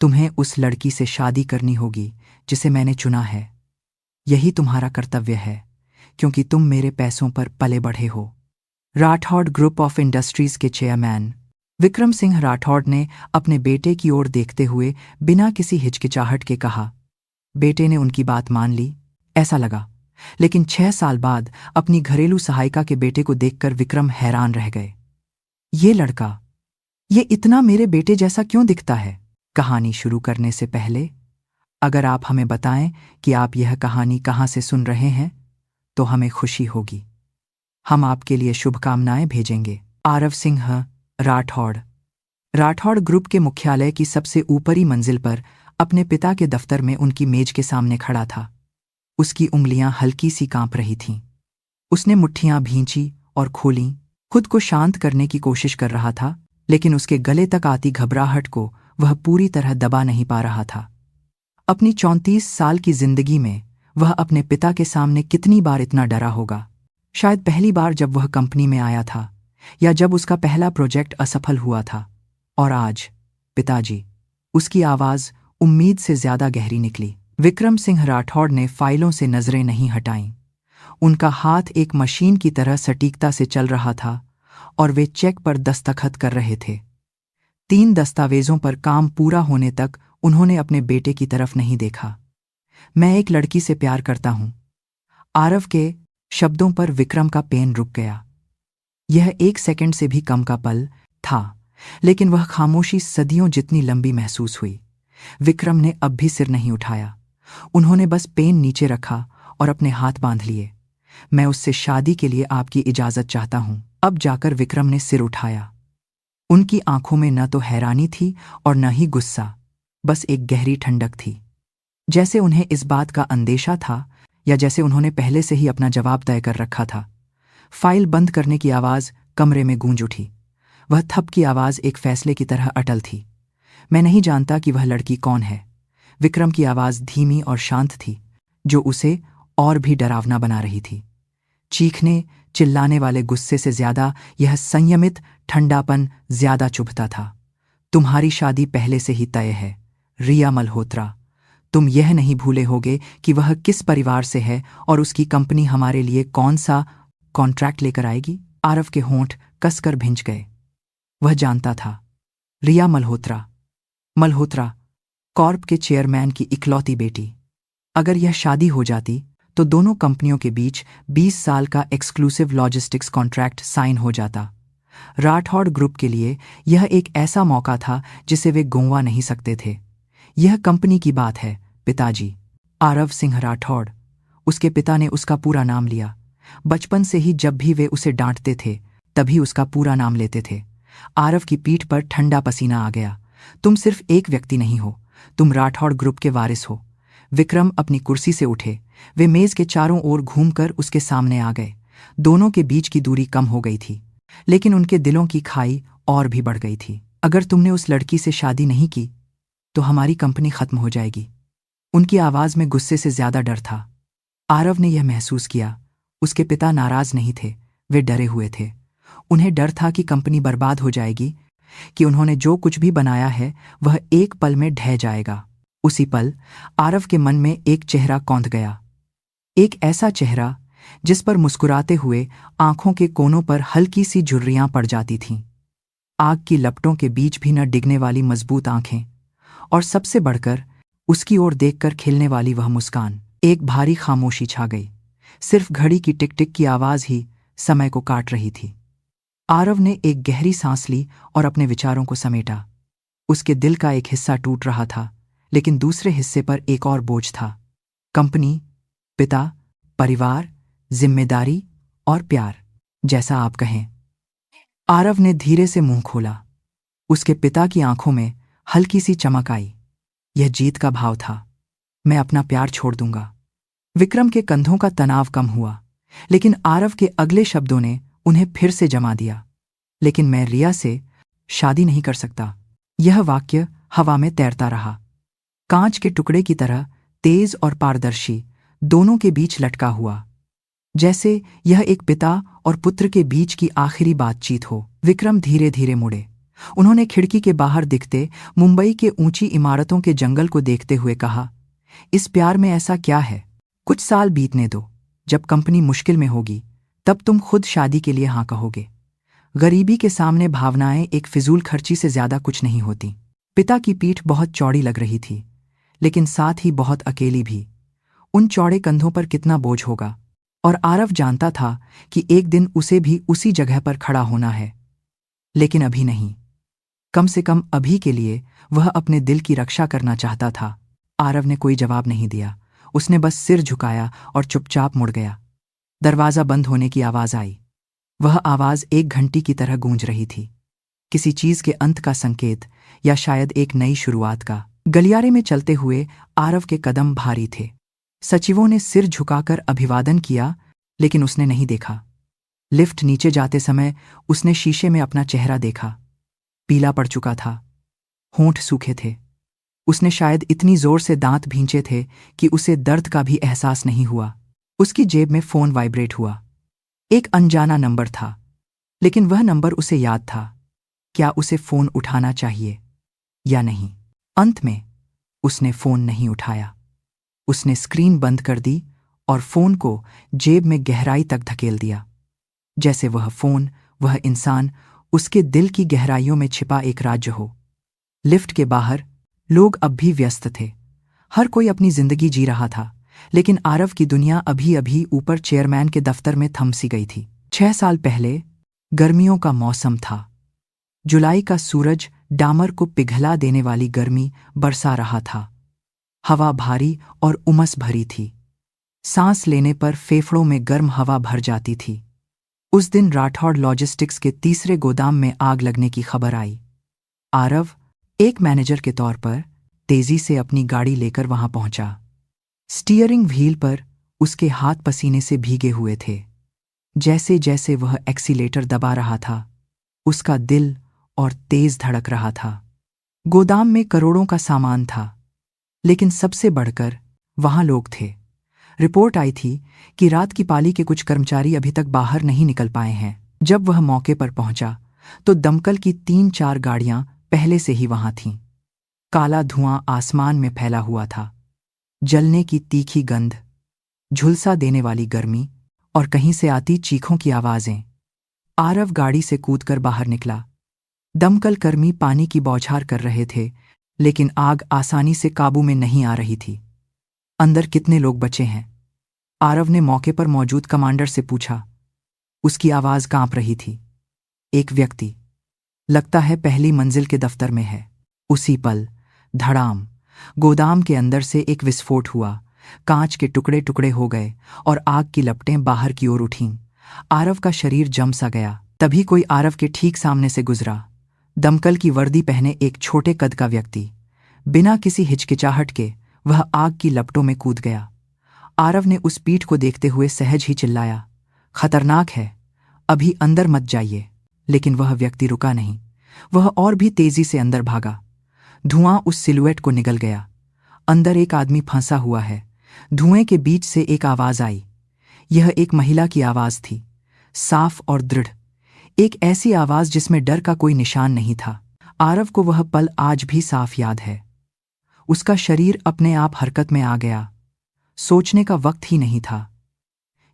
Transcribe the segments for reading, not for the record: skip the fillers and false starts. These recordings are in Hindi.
तुम्हें उस लड़की से शादी करनी होगी जिसे मैंने चुना है। यही तुम्हारा कर्तव्य है, क्योंकि तुम मेरे पैसों पर पले बढ़े हो। राठौड़ ग्रुप ऑफ इंडस्ट्रीज के चेयरमैन विक्रम सिंह राठौड़ ने अपने बेटे की ओर देखते हुए बिना किसी हिचकिचाहट के कहा। बेटे ने उनकी बात मान ली, ऐसा लगा। लेकिन 6 साल बाद अपनी घरेलू सहायिका के बेटे को देखकर विक्रम हैरान रह गए। ये लड़का, ये इतना मेरे बेटे जैसा क्यों दिखता है? कहानी शुरू करने से पहले अगर आप हमें बताएं कि आप यह कहानी कहाँ से सुन रहे हैं तो हमें खुशी होगी। हम आपके लिए शुभकामनाएं भेजेंगे। आरव सिंह राठौड़। राठौड़ ग्रुप के मुख्यालय की सबसे ऊपरी मंजिल पर अपने पिता के दफ्तर में उनकी मेज के सामने खड़ा था। उसकी उंगलियां हल्की सी कांप रही थीं। उसने मुट्ठियां भींची और खोलीं, खुद को शांत करने की कोशिश कर रहा था, लेकिन उसके गले तक आती घबराहट को वह पूरी तरह दबा नहीं पा रहा था। अपनी 34 साल की जिंदगी में वह अपने पिता के सामने कितनी बार इतना डरा होगा। शायद पहली बार जब वह कंपनी में आया था, या जब उसका पहला प्रोजेक्ट असफल हुआ था। और आज पिताजी, उसकी आवाज उम्मीद से ज्यादा गहरी निकली। विक्रम सिंह राठौड़ ने फाइलों से नजरें नहीं हटाईं। उनका हाथ एक मशीन की तरह सटीकता से चल रहा था और वे चेक पर दस्तखत कर रहे थे। 3 दस्तावेजों पर काम पूरा होने तक उन्होंने अपने बेटे की तरफ नहीं देखा। मैं एक लड़की से प्यार करता हूं। आरव के शब्दों पर विक्रम का पेन रुक गया। यह 1 सेकंड से भी कम का पल था, लेकिन वह खामोशी सदियों जितनी लंबी महसूस हुई। विक्रम ने अब भी सिर नहीं उठाया। उन्होंने बस पेन नीचे रखा और अपने हाथ बांध लिए। मैं उससे शादी के लिए आपकी इजाजत चाहता हूं। अब जाकर विक्रम ने सिर उठाया। उनकी आंखों में न तो हैरानी थी और न ही गुस्सा, बस एक गहरी ठंडक थी। जैसे उन्हें इस बात का अंदेशा था, या जैसे उन्होंने पहले से ही अपना जवाब तय कर रखा था। फाइल बंद करने की आवाज कमरे में गूंज उठी। वह थप की आवाज एक फैसले की तरह अटल थी। मैं नहीं जानता कि वह लड़की कौन है। विक्रम की आवाज धीमी और शांत थी, जो उसे और भी डरावना बना रही थी। चीखने चिल्लाने वाले गुस्से से ज्यादा यह संयमित ठंडापन ज्यादा चुभता था। तुम्हारी शादी पहले से ही तय है, रिया मल्होत्रा। तुम यह नहीं भूले होगे कि वह किस परिवार से है और उसकी कंपनी हमारे लिए कौन सा कॉन्ट्रैक्ट लेकर आएगी। आरव के होंठ कसकर भिंच गए। वह जानता था, रिया मल्होत्रा, मल्होत्रा कॉर्प के चेयरमैन की इकलौती बेटी। अगर यह शादी हो जाती तो दोनों कंपनियों के बीच 20 साल का एक्सक्लूसिव लॉजिस्टिक्स कॉन्ट्रैक्ट साइन हो जाता। राठौड़ ग्रुप के लिए यह एक ऐसा मौका था जिसे वे गंवा नहीं सकते थे। यह कंपनी की बात है, पिताजी। आरव सिंह राठौड़। उसके पिता ने उसका पूरा नाम लिया। बचपन से ही जब भी वे उसे डांटते थे, तभी उसका पूरा नाम लेते थे। आरव की पीठ पर ठंडा पसीना आ गया। तुम सिर्फ एक व्यक्ति नहीं हो, तुम राठौड़ ग्रुप के वारिस हो। विक्रम अपनी कुर्सी से उठे। वे मेज के चारों ओर घूमकर उसके सामने आ गए। दोनों के बीच की दूरी कम हो गई थी, लेकिन उनके दिलों की खाई और भी बढ़ गई थी। अगर तुमने उस लड़की से शादी नहीं की तो हमारी कंपनी खत्म हो जाएगी। उनकी आवाज में गुस्से से ज्यादा डर था। आरव ने यह महसूस किया। उसके पिता नाराज नहीं थे, वे डरे हुए थे। उन्हें डर था कि कंपनी बर्बाद हो जाएगी, कि उन्होंने जो कुछ भी बनाया है वह एक पल में ढह जाएगा। उसी पल आरव के मन में एक चेहरा कौंध गया। एक ऐसा चेहरा जिस पर मुस्कुराते हुए आंखों के कोनों पर हल्की सी झुर्रियां पड़ जाती थीं। आग की लपटों के बीच भी न डिगने वाली मजबूत आंखें, और सबसे बढ़कर उसकी ओर देखकर खिलने वाली वह मुस्कान। एक भारी खामोशी छा गई। सिर्फ घड़ी की टिक टिक की आवाज ही समय को काट रही थी। आरव ने एक गहरी सांस ली और अपने विचारों को समेटा। उसके दिल का एक हिस्सा टूट रहा था, लेकिन दूसरे हिस्से पर एक और बोझ था। कंपनी, पिता, परिवार, जिम्मेदारी और प्यार, जैसा आप कहें। आरव ने धीरे से मुंह खोला। उसके पिता की आंखों में हल्की सी चमक आई। यह जीत का भाव था। मैं अपना प्यार छोड़ दूंगा। विक्रम के कंधों का तनाव कम हुआ, लेकिन आरव के अगले शब्दों ने उन्हें फिर से जमा दिया। लेकिन मैं रिया से शादी नहीं कर सकता। यह वाक्य हवा में तैरता रहा, कांच के टुकड़े की तरह तेज और पारदर्शी, दोनों के बीच लटका हुआ, जैसे यह एक पिता और पुत्र के बीच की आखिरी बातचीत हो। विक्रम धीरे धीरे मुड़े। उन्होंने खिड़की के बाहर दिखते मुंबई के ऊंची इमारतों के जंगल को देखते हुए कहा, इस प्यार में ऐसा क्या है? कुछ साल बीतने दो, जब कंपनी मुश्किल में होगी तब तुम खुद शादी के लिए हाँ कहोगे। गरीबी के सामने भावनाएं एक फिजूल खर्ची से ज्यादा कुछ नहीं होती। पिता की पीठ बहुत चौड़ी लग रही थी, लेकिन साथ ही बहुत अकेली भी। उन चौड़े कंधों पर कितना बोझ होगा, और आरव जानता था कि एक दिन उसे भी उसी जगह पर खड़ा होना है। लेकिन अभी नहीं। कम से कम अभी के लिए वह अपने दिल की रक्षा करना चाहता था। आरव ने कोई जवाब नहीं दिया। उसने बस सिर झुकाया और चुपचाप मुड़ गया। दरवाजा बंद होने की आवाज आई। वह आवाज एक घंटी की तरह गूंज रही थी, किसी चीज के अंत का संकेत, या शायद एक नई शुरुआत का। गलियारे में चलते हुए आरव के कदम भारी थे। सचिवों ने सिर झुकाकर अभिवादन किया, लेकिन उसने नहीं देखा। लिफ्ट नीचे जाते समय उसने शीशे में अपना चेहरा देखा। पीला पड़ चुका था, होंठ सूखे थे। उसने शायद इतनी जोर से दांत भींचे थे कि उसे दर्द का भी एहसास नहीं हुआ। उसकी जेब में फोन वाइब्रेट हुआ। एक अनजाना नंबर था, लेकिन वह नंबर उसे याद था। क्या उसे फोन उठाना चाहिए या नहीं? अंत में उसने फोन नहीं उठाया। उसने स्क्रीन बंद कर दी और फोन को जेब में गहराई तक धकेल दिया, जैसे वह फोन, वह इंसान, उसके दिल की गहराइयों में छिपा एक राज्य हो। लिफ्ट के बाहर लोग अब भी व्यस्त थे। हर कोई अपनी जिंदगी जी रहा था, लेकिन आरव की दुनिया अभी अभी ऊपर चेयरमैन के दफ्तर में थम सी गई थी। 6 साल पहले गर्मियों का मौसम था। जुलाई का सूरज डामर को पिघला देने वाली गर्मी बरसा रहा था। हवा भारी और उमस भरी थी। सांस लेने पर फेफड़ों में गर्म हवा भर जाती थी। उस दिन राठौड़ लॉजिस्टिक्स के तीसरे गोदाम में आग लगने की खबर आई। आरव एक मैनेजर के तौर पर तेजी से अपनी गाड़ी लेकर वहां पहुंचा। स्टीयरिंग व्हील पर उसके हाथ पसीने से भीगे हुए थे। जैसे जैसे वह एक्सीलेटर दबा रहा था, उसका दिल और तेज धड़क रहा था। गोदाम में करोड़ों का सामान था, लेकिन सबसे बढ़कर वहां लोग थे। रिपोर्ट आई थी कि रात की पाली के कुछ कर्मचारी अभी तक बाहर नहीं निकल पाए हैं। जब वह मौके पर पहुंचा तो दमकल की 3-4 गाड़ियां पहले से ही वहां थीं। काला धुआं आसमान में फैला हुआ था, जलने की तीखी गंध, झुलसा देने वाली गर्मी और कहीं से आती चीखों की आवाजें। आरव गाड़ी से कूदकर बाहर निकला। दमकल कर्मी पानी की बौछार कर रहे थे, लेकिन आग आसानी से काबू में नहीं आ रही थी। अंदर कितने लोग बचे हैं? आरव ने मौके पर मौजूद कमांडर से पूछा। उसकी आवाज कांप रही थी। एक व्यक्ति, लगता है पहली मंजिल के दफ्तर में है। उसी पल धड़ाम, गोदाम के अंदर से एक विस्फोट हुआ। कांच के टुकड़े टुकड़े हो गए और आग की लपटें बाहर की ओर उठीं। आरव का शरीर जम सा गया। तभी कोई आरव के ठीक सामने से गुजरा। दमकल की वर्दी पहने एक छोटे कद का व्यक्ति। बिना किसी हिचकिचाहट के वह आग की लपटों में कूद गया। आरव ने उस पीठ को देखते हुए सहज ही चिल्लाया, खतरनाक है, अभी अंदर मत जाइए। लेकिन वह व्यक्ति रुका नहीं। वह और भी तेजी से अंदर भागा। धुआं उस सिलुएट को निगल गया। अंदर एक आदमी फंसा हुआ है। धुएं के बीच से एक आवाज आई। यह एक महिला की आवाज थी, साफ और दृढ़। एक ऐसी आवाज जिसमें डर का कोई निशान नहीं था। आरव को वह पल आज भी साफ याद है। उसका शरीर अपने आप हरकत में आ गया। सोचने का वक्त ही नहीं था।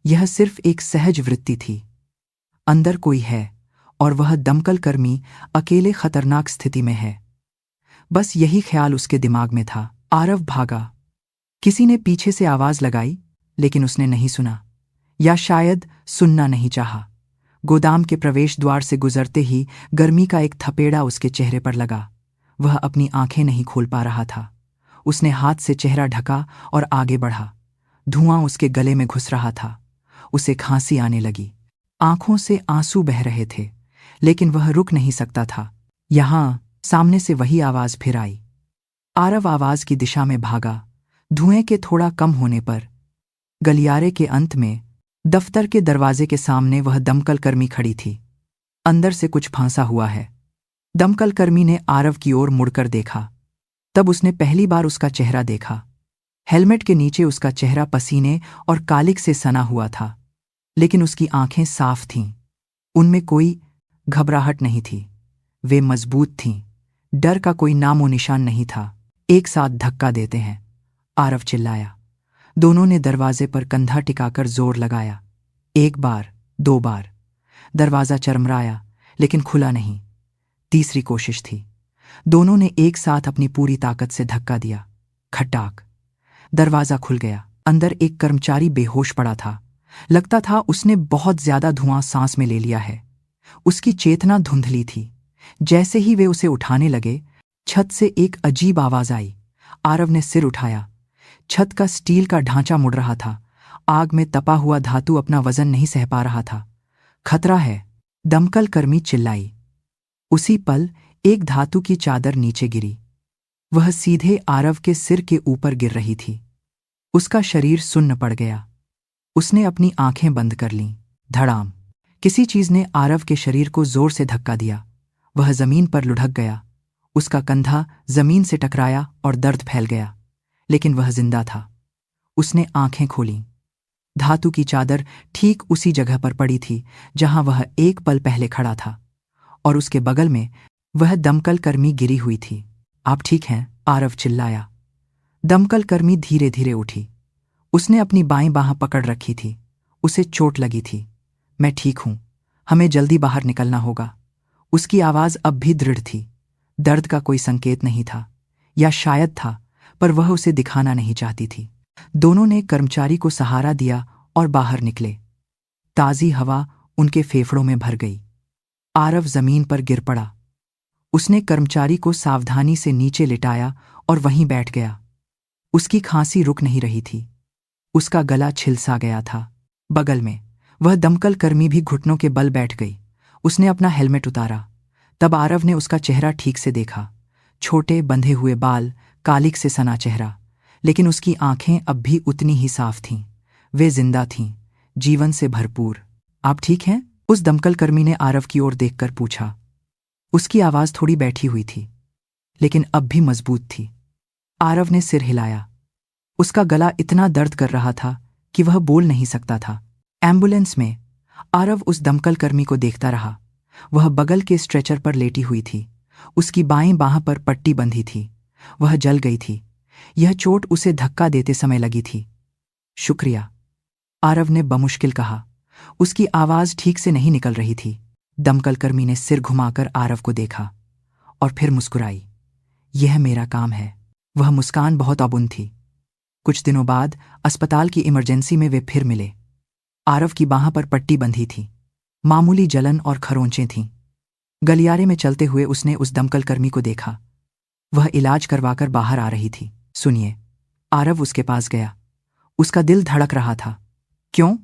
यह सिर्फ एक सहज वृत्ति थी। अंदर कोई है और वह दमकल कर्मी अकेले खतरनाक स्थिति में है। बस यही ख्याल उसके दिमाग में था। आरव भागा। किसी ने पीछे से आवाज लगाई, लेकिन उसने नहीं सुना, या शायद सुनना नहीं चाहा। गोदाम के प्रवेश द्वार से गुजरते ही गर्मी का एक थपेड़ा उसके चेहरे पर लगा। वह अपनी आंखें नहीं खोल पा रहा था। उसने हाथ से चेहरा ढका और आगे बढ़ा। धुआं उसके गले में घुस रहा था। उसे खांसी आने लगी। आंखों से आंसू बह रहे थे, लेकिन वह रुक नहीं सकता था। यहां सामने से वही आवाज फिर आई। आरव आवाज की दिशा में भागा। धुएं के थोड़ा कम होने पर गलियारे के अंत में दफ्तर के दरवाजे के सामने वह दमकल कर्मी खड़ी थी। अंदर से कुछ फांसा हुआ है। दमकल कर्मी ने आरव की ओर मुड़कर देखा। तब उसने पहली बार उसका चेहरा देखा। हेलमेट के नीचे उसका चेहरा पसीने और कालिक से सना हुआ था, लेकिन उसकी आंखें साफ थीं। उनमें कोई घबराहट नहीं थी। वे मजबूत थीं। डर का कोई नामो निशान नहीं था। एक साथ धक्का देते हैं, आरव चिल्लाया। दोनों ने दरवाजे पर कंधा टिकाकर जोर लगाया। 1 बार, 2 बार। दरवाजा चरमराया, लेकिन खुला नहीं। तीसरी कोशिश थी। दोनों ने एक साथ अपनी पूरी ताकत से धक्का दिया। खटाक। दरवाजा खुल गया। अंदर एक कर्मचारी बेहोश पड़ा था। लगता था उसने बहुत ज्यादा धुआं सांस में ले लिया है। उसकी चेतना धुंधली थी। जैसे ही वे उसे उठाने लगे, छत से एक अजीब आवाज आई। आरव ने सिर उठाया। छत का स्टील का ढांचा मुड़ रहा था। आग में तपा हुआ धातु अपना वजन नहीं सह पा रहा था। खतरा है, दमकल कर्मी चिल्लाई। उसी पल एक धातु की चादर नीचे गिरी। वह सीधे आरव के सिर के ऊपर गिर रही थी। उसका शरीर सुन्न पड़ गया। उसने अपनी आंखें बंद कर लीं। धड़ाम। किसी चीज ने आरव के शरीर को जोर से धक्का दिया। वह जमीन पर लुढ़क गया। उसका कंधा जमीन से टकराया और दर्द फैल गया, लेकिन वह जिंदा था। उसने आंखें खोलीं। धातु की चादर ठीक उसी जगह पर पड़ी थी जहां वह एक पल पहले खड़ा था, और उसके बगल में वह दमकल कर्मी गिरी हुई थी। आप ठीक हैं? आरव चिल्लाया। दमकल कर्मी धीरे धीरे उठी। उसने अपनी बाईं बांह पकड़ रखी थी। उसे चोट लगी थी। मैं ठीक हूं, हमें जल्दी बाहर निकलना होगा। उसकी आवाज अब भी दृढ़ थी। दर्द का कोई संकेत नहीं था, या शायद था, पर वह उसे दिखाना नहीं चाहती थी। दोनों ने कर्मचारी को सहारा दिया और बाहर निकले। ताजी हवा उनके फेफड़ों में भर गई। आरव जमीन पर गिर पड़ा। उसने कर्मचारी को सावधानी से नीचे लिटाया और वहीं बैठ गया। उसकी खांसी रुक नहीं रही थी। उसका गला छिलसा गया था। बगल में वह दमकल कर्मी भी घुटनों के बल बैठ गई। उसने अपना हेलमेट उतारा। तब आरव ने उसका चेहरा ठीक से देखा। छोटे बंधे हुए बाल, कालिक से सना चेहरा, लेकिन उसकी आंखें अब भी उतनी ही साफ थीं। वे जिंदा थीं, जीवन से भरपूर। आप ठीक हैं? उस दमकल कर्मी ने आरव की ओर देखकर पूछा। उसकी आवाज थोड़ी बैठी हुई थी, लेकिन अब भी मजबूत थी। आरव ने सिर हिलाया। उसका गला इतना दर्द कर रहा था कि वह बोल नहीं सकता था। एम्बुलेंस में आरव उस दमकल कर्मी को देखता रहा। वह बगल के स्ट्रेचर पर लेटी हुई थी। उसकी बाईं बांह पर पट्टी बंधी थी। वह जल गई थी। यह चोट उसे धक्का देते समय लगी थी। शुक्रिया, आरव ने बमुश्किल कहा। उसकी आवाज ठीक से नहीं निकल रही थी। दमकल कर्मी ने सिर घुमाकर आरव को देखा और फिर मुस्कुराई। यह मेरा काम है। वह मुस्कान बहुत अबुन थी। कुछ दिनों बाद अस्पताल की इमरजेंसी में वे फिर मिले। आरव की बांह पर पट्टी बंधी थी। मामूली जलन और खरोंचें थीं। गलियारे में चलते हुए उसने उस दमकल कर्मी को देखा। वह इलाज करवाकर बाहर आ रही थी। सुनिए, आरव उसके पास गया। उसका दिल धड़क रहा था। क्यों?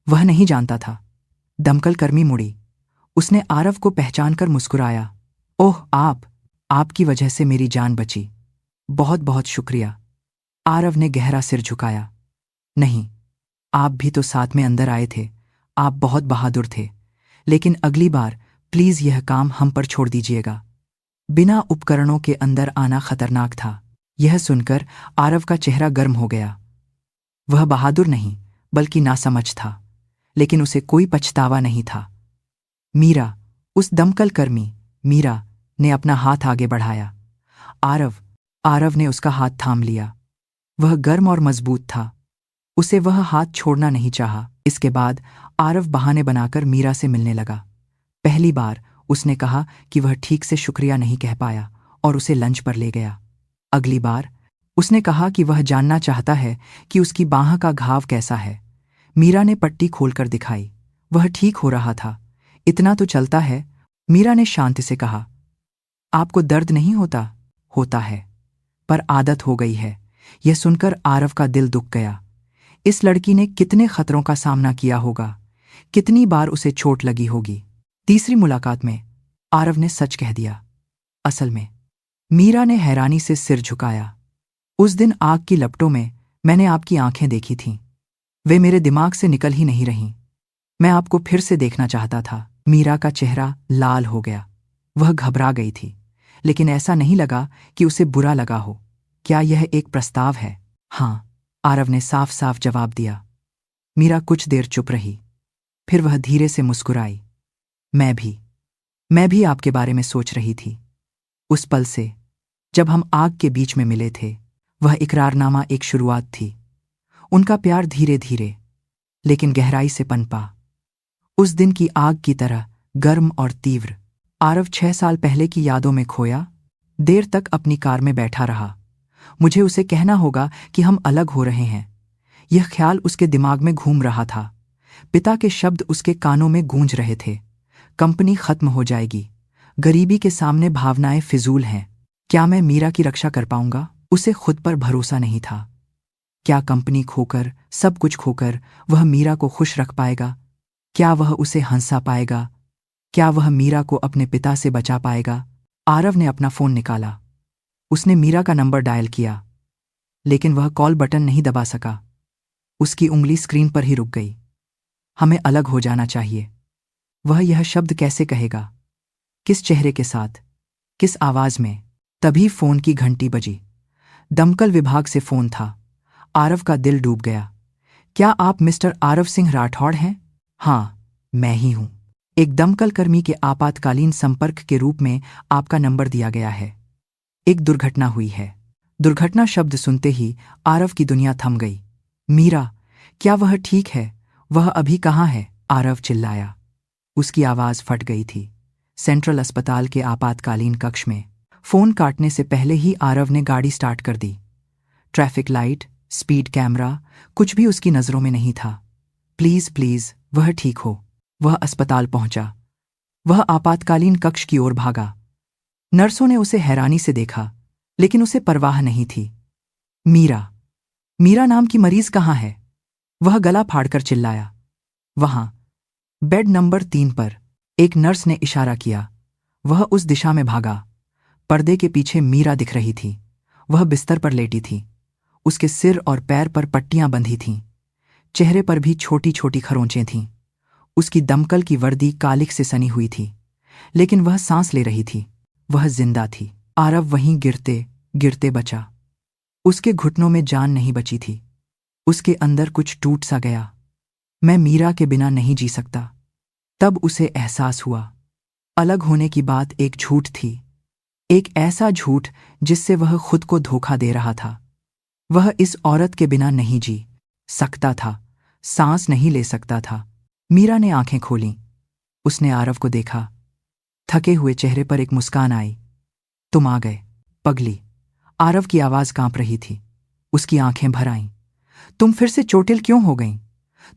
वह नहीं जानता था। दमकल कर्मी मुड़ी। उसने आरव को पहचानकर मुस्कुराया। ओह, आपकी वजह से मेरी जान बची। बहुत बहुत शुक्रिया। आरव ने गहरा सिर झुकाया। नहीं, आप भी तो साथ में अंदर आए थे। आप बहुत बहादुर थे। लेकिन अगली बार प्लीज यह काम हम पर छोड़ दीजिएगा। बिना उपकरणों के अंदर आना खतरनाक था। यह सुनकर आरव का चेहरा गर्म हो गया। वह बहादुर नहीं, बल्कि नासमझ था, लेकिन उसे कोई पछतावा नहीं था। मीरा, उस दमकल कर्मी मीरा ने अपना हाथ आगे बढ़ाया। आरव ने उसका हाथ थाम लिया। वह गर्म और मजबूत था। उसे वह हाथ छोड़ना नहीं चाहा। इसके बाद आरव बहाने बनाकर मीरा से मिलने लगा। पहली बार उसने कहा कि वह ठीक से शुक्रिया नहीं कह पाया और उसे लंच पर ले गया। अगली बार उसने कहा कि वह जानना चाहता है कि उसकी बांह का घाव कैसा है। मीरा ने पट्टी खोलकर दिखाई। वह ठीक हो रहा था। इतना तो चलता है, मीरा ने शांति से कहा। आपको दर्द नहीं होता? होता है, पर आदत हो गई है। यह सुनकर आरव का दिल दुख गया। इस लड़की ने कितने खतरों का सामना किया होगा, कितनी बार उसे चोट लगी होगी। तीसरी मुलाकात में आरव ने सच कह दिया। असल में? मीरा ने हैरानी से सिर झुकाया। उस दिन आग की लपटों में मैंने आपकी आंखें देखी थीं। वे मेरे दिमाग से निकल ही नहीं रहीं। मैं आपको फिर से देखना चाहता था। मीरा का चेहरा लाल हो गया। वह घबरा गई थी, लेकिन ऐसा नहीं लगा कि उसे बुरा लगा हो। क्या यह एक प्रस्ताव है? हाँ, आरव ने साफ साफ जवाब दिया। मीरा कुछ देर चुप रही। फिर वह धीरे से मुस्कुराई। मैं भी। मैं भी आपके बारे में सोच रही थी। उस पल से जब हम आग के बीच में मिले थे, वह इकरारनामा एक शुरुआत थी। उनका प्यार धीरे धीरे लेकिन गहराई से पनपा, उस दिन की आग की तरह गर्म और तीव्र। आरव 6 साल पहले की यादों में खोया, देर तक अपनी कार में बैठा रहा। मुझे उसे कहना होगा कि हम अलग हो रहे हैं। यह ख्याल उसके दिमाग में घूम रहा था। पिता के शब्द उसके कानों में गूंज रहे थे। कंपनी खत्म हो जाएगी, गरीबी के सामने भावनाएं फिजूल हैं। क्या मैं मीरा की रक्षा कर पाऊंगा? उसे खुद पर भरोसा नहीं था। क्या कंपनी खोकर, सब कुछ खोकर, वह मीरा को खुश रख पाएगा? क्या वह उसे हंसा पाएगा? क्या वह मीरा को अपने पिता से बचा पाएगा? आरव ने अपना फोन निकाला। उसने मीरा का नंबर डायल किया, लेकिन वह कॉल बटन नहीं दबा सका। उसकी उंगली स्क्रीन पर ही रुक गई। हमें अलग हो जाना चाहिए। वह यह शब्द कैसे कहेगा? किस चेहरे के साथ? किस आवाज में? तभी फोन की घंटी बजी। दमकल विभाग से फोन था। आरव का दिल डूब गया। क्या आप मिस्टर आरव सिंह राठौड़ हैं? हाँ, मैं ही हूं। एक दमकल कर्मी के आपातकालीन संपर्क के रूप में आपका नंबर दिया गया है। एक दुर्घटना हुई है। दुर्घटना शब्द सुनते ही आरव की दुनिया थम गई। मीरा, क्या वह ठीक है? वह अभी कहाँ है? आरव चिल्लाया। उसकी आवाज फट गई थी। सेंट्रल अस्पताल के आपातकालीन कक्ष में। फोन काटने से पहले ही आरव ने गाड़ी स्टार्ट कर दी। ट्रैफिक लाइट, स्पीड कैमरा, कुछ भी उसकी नजरों में नहीं था। प्लीज प्लीज, वह ठीक हो। वह अस्पताल पहुंचा। वह आपातकालीन कक्ष की ओर भागा। नर्सों ने उसे हैरानी से देखा, लेकिन उसे परवाह नहीं थी। मीरा, मीरा नाम की मरीज कहाँ है? वह गला फाड़कर चिल्लाया। वहां, बेड नंबर 3 पर। एक नर्स ने इशारा किया। वह उस दिशा में भागा। पर्दे के पीछे मीरा दिख रही थी। वह बिस्तर पर लेटी थी। उसके सिर और पैर पर पट्टियां बंधी थीं। चेहरे पर भी छोटी छोटी खरोंचें थीं। उसकी दमकल की वर्दी कालिख से सनी हुई थी, लेकिन वह सांस ले रही थी। वह जिंदा थी। आरव वहीं गिरते गिरते बचा। उसके घुटनों में जान नहीं बची थी। उसके अंदर कुछ टूट सा गया। मैं मीरा के बिना नहीं जी सकता। तब उसे एहसास हुआ, अलग होने की बात एक झूठ थी। एक ऐसा झूठ जिससे वह खुद को धोखा दे रहा था। वह इस औरत के बिना नहीं जी सकता था, सांस नहीं ले सकता था। मीरा ने आंखें खोलीं। उसने आरव को देखा। थके हुए चेहरे पर एक मुस्कान आई। तुम आ गए, पगली। आरव की आवाज कांप रही थी। उसकी आंखें भर आईं। तुम फिर से चोटिल क्यों हो गईं?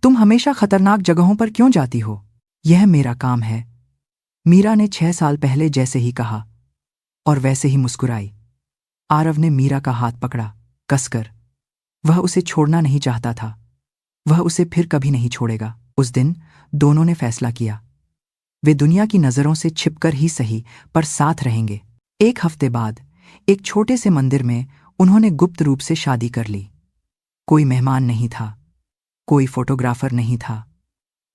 तुम हमेशा खतरनाक जगहों पर क्यों जाती हो? यह मेरा काम है, मीरा ने 6 साल पहले जैसे ही कहा, और वैसे ही मुस्कुराई। आरव ने मीरा का हाथ पकड़ा, कसकर। वह उसे छोड़ना नहीं चाहता था। वह उसे फिर कभी नहीं छोड़ेगा। उस दिन दोनों ने फैसला किया, वे दुनिया की नजरों से छिपकर ही सही, पर साथ रहेंगे। 1 हफ्ते बाद एक छोटे से मंदिर में उन्होंने गुप्त रूप से शादी कर ली। कोई मेहमान नहीं था, कोई फोटोग्राफर नहीं था,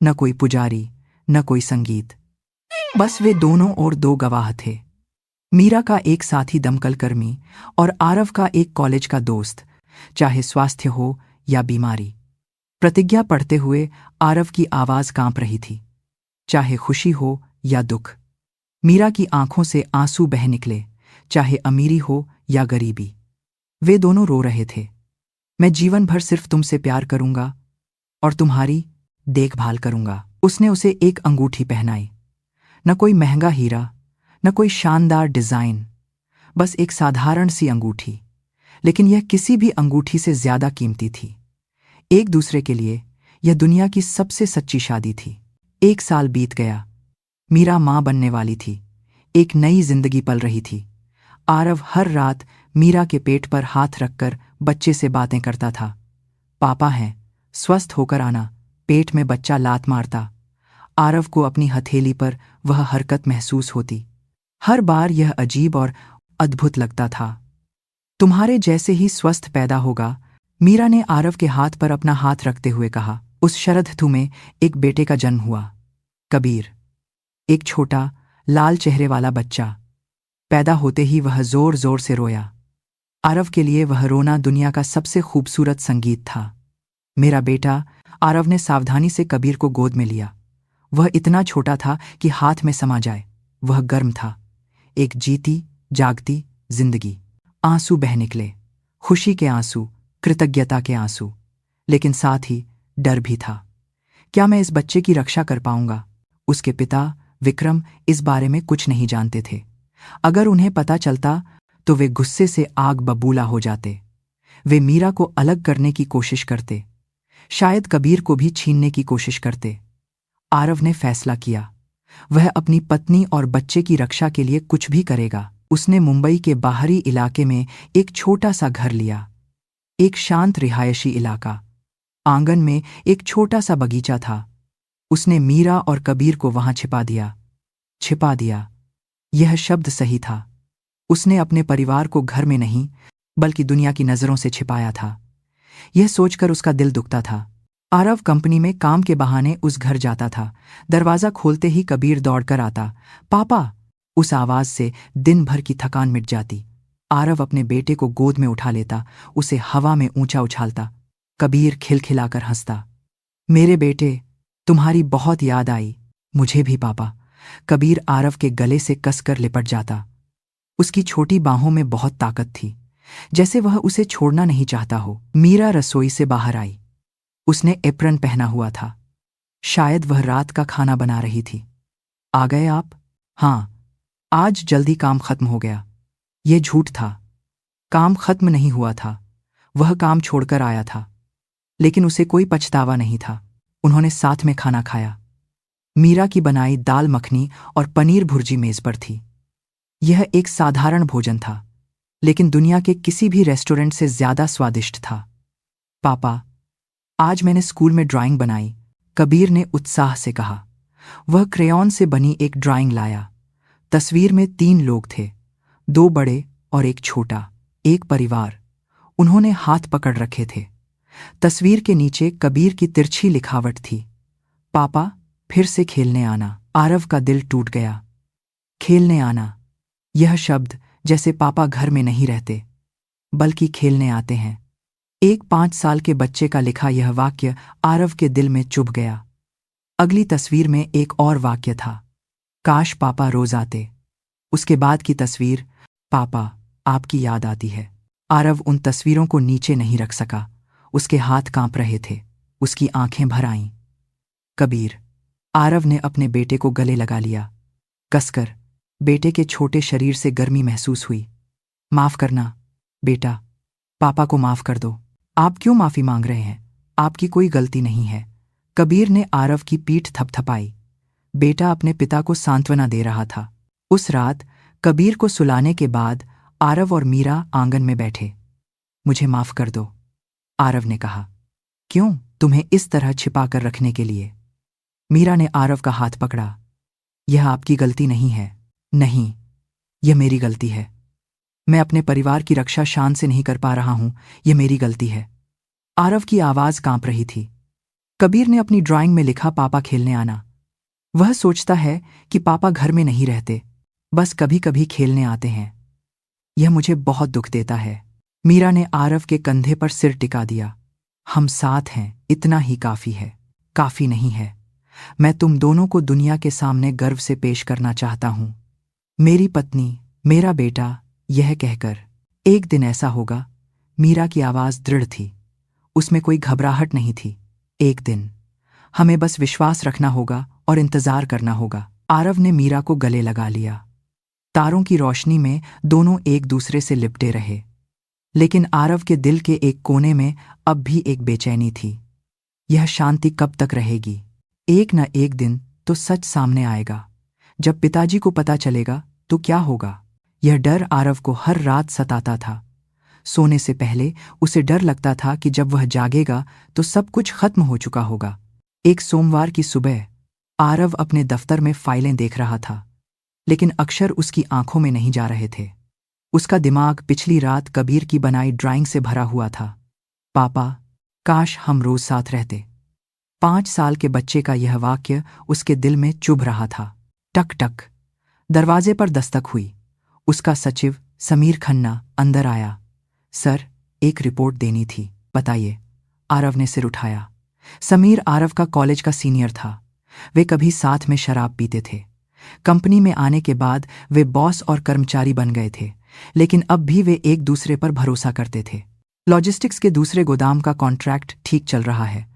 न कोई पुजारी, न कोई संगीत। बस वे दोनों और 2 गवाह थे। मीरा का एक साथी दमकल कर्मी और आरव का एक कॉलेज का दोस्त, चाहे स्वास्थ्य हो या बीमारी। प्रतिज्ञा पढ़ते हुए आरव की आवाज कांप रही थी। चाहे खुशी हो या दुख। मीरा की आंखों से आंसू बह निकले, चाहे अमीरी हो या गरीबी। वे दोनों रो रहे थे। मैं जीवन भर सिर्फ तुमसे प्यार करूंगा और तुम्हारी देखभाल करूंगा। उसने उसे एक अंगूठी पहनाई। न कोई महंगा हीरा, न कोई शानदार डिजाइन, बस एक साधारण सी अंगूठी, लेकिन यह किसी भी अंगूठी से ज्यादा कीमती थी। एक दूसरे के लिए यह दुनिया की सबसे सच्ची शादी थी। 1 साल बीत गया। मीरा मां बनने वाली थी। एक नई जिंदगी पल रही थी। आरव हर रात मीरा के पेट पर हाथ रखकर बच्चे से बातें करता था। पापा हैं, स्वस्थ होकर आना। पेट में बच्चा लात मारता। आरव को अपनी हथेली पर वह हरकत महसूस होती। हर बार यह अजीब और अद्भुत लगता था। तुम्हारे जैसे ही स्वस्थ पैदा होगा, मीरा ने आरव के हाथ पर अपना हाथ रखते हुए कहा। उस शरद ऋतु में एक बेटे का जन्म हुआ, कबीर। एक छोटा लाल चेहरे वाला बच्चा। पैदा होते ही वह जोर जोर से रोया। आरव के लिए वह रोना दुनिया का सबसे खूबसूरत संगीत था। मेरा बेटा, आरव ने सावधानी से कबीर को गोद में लिया। वह इतना छोटा था कि हाथ में समा जाए। वह गर्म था, एक जीती जागती जिंदगी। आंसू बह निकले, खुशी के आंसू, कृतज्ञता के आंसू, लेकिन साथ ही डर भी था। क्या मैं इस बच्चे की रक्षा कर पाऊंगा? उसके पिता विक्रम इस बारे में कुछ नहीं जानते थे। अगर उन्हें पता चलता तो वे गुस्से से आग बबूला हो जाते। वे मीरा को अलग करने की कोशिश करते, शायद कबीर को भी छीनने की कोशिश करते। आरव ने फैसला किया, वह अपनी पत्नी और बच्चे की रक्षा के लिए कुछ भी करेगा। उसने मुंबई के बाहरी इलाके में एक छोटा सा घर लिया, एक शांत रिहायशी इलाका। आंगन में एक छोटा सा बगीचा था। उसने मीरा और कबीर को वहां छिपा दिया। यह शब्द सही था। उसने अपने परिवार को घर में नहीं बल्कि दुनिया की नजरों से छिपाया था। यह सोचकर उसका दिल दुखता था। आरव कंपनी में काम के बहाने उस घर जाता था। दरवाजा खोलते ही कबीर दौड़कर आता, पापा। उस आवाज से दिन भर की थकान मिट जाती। आरव अपने बेटे को गोद में उठा लेता, उसे हवा में ऊंचा उछालता। कबीर खिलखिलाकर हंसता, मेरे बेटे, तुम्हारी बहुत याद आई। मुझे भी पापा। कबीर आरव के गले से कसकर लिपट जाता। उसकी छोटी बाहों में बहुत ताकत थी, जैसे वह उसे छोड़ना नहीं चाहता हो। मीरा रसोई से बाहर आई। उसने एप्रन पहना हुआ था। शायद वह रात का खाना बना रही थी। आ गए आप? हाँ, आज जल्दी काम खत्म हो गया। यह झूठ था। काम खत्म नहीं हुआ था। वह काम छोड़कर आया था, लेकिन उसे कोई पछतावा नहीं था। उन्होंने साथ में खाना खाया। मीरा की बनाई दाल मखनी और पनीर भुर्जी मेज पर थी। यह एक साधारण भोजन था, लेकिन दुनिया के किसी भी रेस्टोरेंट से ज्यादा स्वादिष्ट था। पापा, आज मैंने स्कूल में ड्राइंग बनाई, कबीर ने उत्साह से कहा। वह क्रेयॉन से बनी एक ड्राइंग लाया। तस्वीर में 3 लोग थे, 2 बड़े और एक छोटा, एक परिवार। उन्होंने हाथ पकड़ रखे थे। तस्वीर के नीचे कबीर की तिरछी लिखावट थी, पापा फिर से खेलने आना। आरव का दिल टूट गया। खेलने आना, यह शब्द जैसे पापा घर में नहीं रहते बल्कि खेलने आते हैं। एक 5 साल के बच्चे का लिखा यह वाक्य आरव के दिल में चुभ गया। अगली तस्वीर में एक और वाक्य था, काश पापा रोज आते। उसके बाद की तस्वीर, पापा आपकी याद आती है। आरव उन तस्वीरों को नीचे नहीं रख सका। उसके हाथ कांप रहे थे, उसकी आंखें भर आईं। कबीर। आरव ने अपने बेटे को गले लगा लिया, कसकर। बेटे के छोटे शरीर से गर्मी महसूस हुई। माफ करना बेटा, पापा को माफ कर दो। आप क्यों माफी मांग रहे हैं? आपकी कोई गलती नहीं है। कबीर ने आरव की पीठ थपथपाई। बेटा अपने पिता को सांत्वना दे रहा था। उस रात कबीर को सुलाने के बाद आरव और मीरा आंगन में बैठे। मुझे माफ कर दो, आरव ने कहा। क्यों? तुम्हें इस तरह छिपा कर रखने के लिए। मीरा ने आरव का हाथ पकड़ा। यह आपकी गलती नहीं है। नहीं, यह मेरी गलती है। मैं अपने परिवार की रक्षा शान से नहीं कर पा रहा हूं, यह मेरी गलती है। आरव की आवाज कांप रही थी। कबीर ने अपनी ड्राइंग में लिखा, पापा खेलने आना। वह सोचता है कि पापा घर में नहीं रहते, बस कभी कभी खेलने आते हैं। यह मुझे बहुत दुख देता है। मीरा ने आरव के कंधे पर सिर टिका दिया। हम साथ हैं, इतना ही काफी है। काफी नहीं है। मैं तुम दोनों को दुनिया के सामने गर्व से पेश करना चाहता हूं। मेरी पत्नी, मेरा बेटा। यह कहकर, एक दिन ऐसा होगा। मीरा की आवाज दृढ़ थी, उसमें कोई घबराहट नहीं थी। एक दिन हमें बस विश्वास रखना होगा और इंतजार करना होगा। आरव ने मीरा को गले लगा लिया। तारों की रोशनी में दोनों एक दूसरे से लिपटे रहे, लेकिन आरव के दिल के एक कोने में अब भी एक बेचैनी थी। यह शांति कब तक रहेगी? एक न एक दिन तो सच सामने आएगा। जब पिताजी को पता चलेगा तो क्या होगा? यह डर आरव को हर रात सताता था। सोने से पहले उसे डर लगता था कि जब वह जागेगा तो सब कुछ खत्म हो चुका होगा। एक सोमवार की सुबह आरव अपने दफ्तर में फाइलें देख रहा था, लेकिन अक्षर उसकी आंखों में नहीं जा रहे थे। उसका दिमाग पिछली रात कबीर की बनाई ड्राइंग से भरा हुआ था। पापा, काश हम रोज साथ रहते। 5 साल के बच्चे का यह वाक्य उसके दिल में चुभ रहा था। टक टक, दरवाजे पर दस्तक हुई। उसका सचिव समीर खन्ना अंदर आया। सर, एक रिपोर्ट देनी थी। बताइए। आरव ने सिर उठाया। समीर आरव का कॉलेज का सीनियर था। वे कभी साथ में शराब पीते थे, कंपनी में आने के बाद वे बॉस और कर्मचारी बन गए थे, लेकिन अब भी वे एक दूसरे पर भरोसा करते थे। लॉजिस्टिक्स के दूसरे गोदाम का कॉन्ट्रैक्ट ठीक चल रहा है।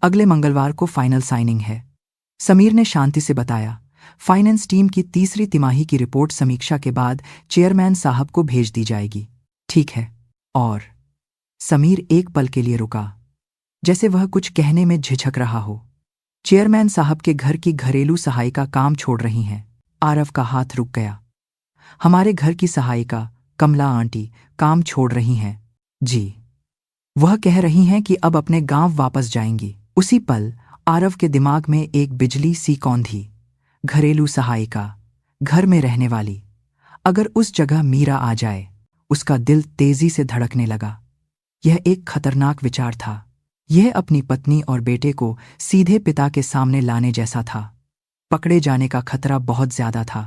अगले मंगलवार को फाइनल साइनिंग है, समीर ने शांति से बताया। फाइनेंस टीम की तीसरी तिमाही की रिपोर्ट समीक्षा के बाद चेयरमैन साहब को भेज दी जाएगी। ठीक है। और समीर एक पल के लिए रुका, जैसे वह कुछ कहने में झिझक रहा हो। चेयरमैन साहब के घर की घरेलू सहायिका काम छोड़ रही हैं। आरव का हाथ रुक गया। हमारे घर की सहायिका कमला आंटी काम छोड़ रही हैं। जी। वह कह रही हैं कि अब अपने गांव वापस जाएंगी। उसी पल आरव के दिमाग में एक बिजली सी कौंधी। घरेलू सहायिका, घर में रहने वाली। अगर उस जगह मीरा आ जाए। उसका दिल तेजी से धड़कने लगा। यह एक खतरनाक विचार था। यह अपनी पत्नी और बेटे को सीधे पिता के सामने लाने जैसा था। पकड़े जाने का खतरा बहुत ज्यादा था,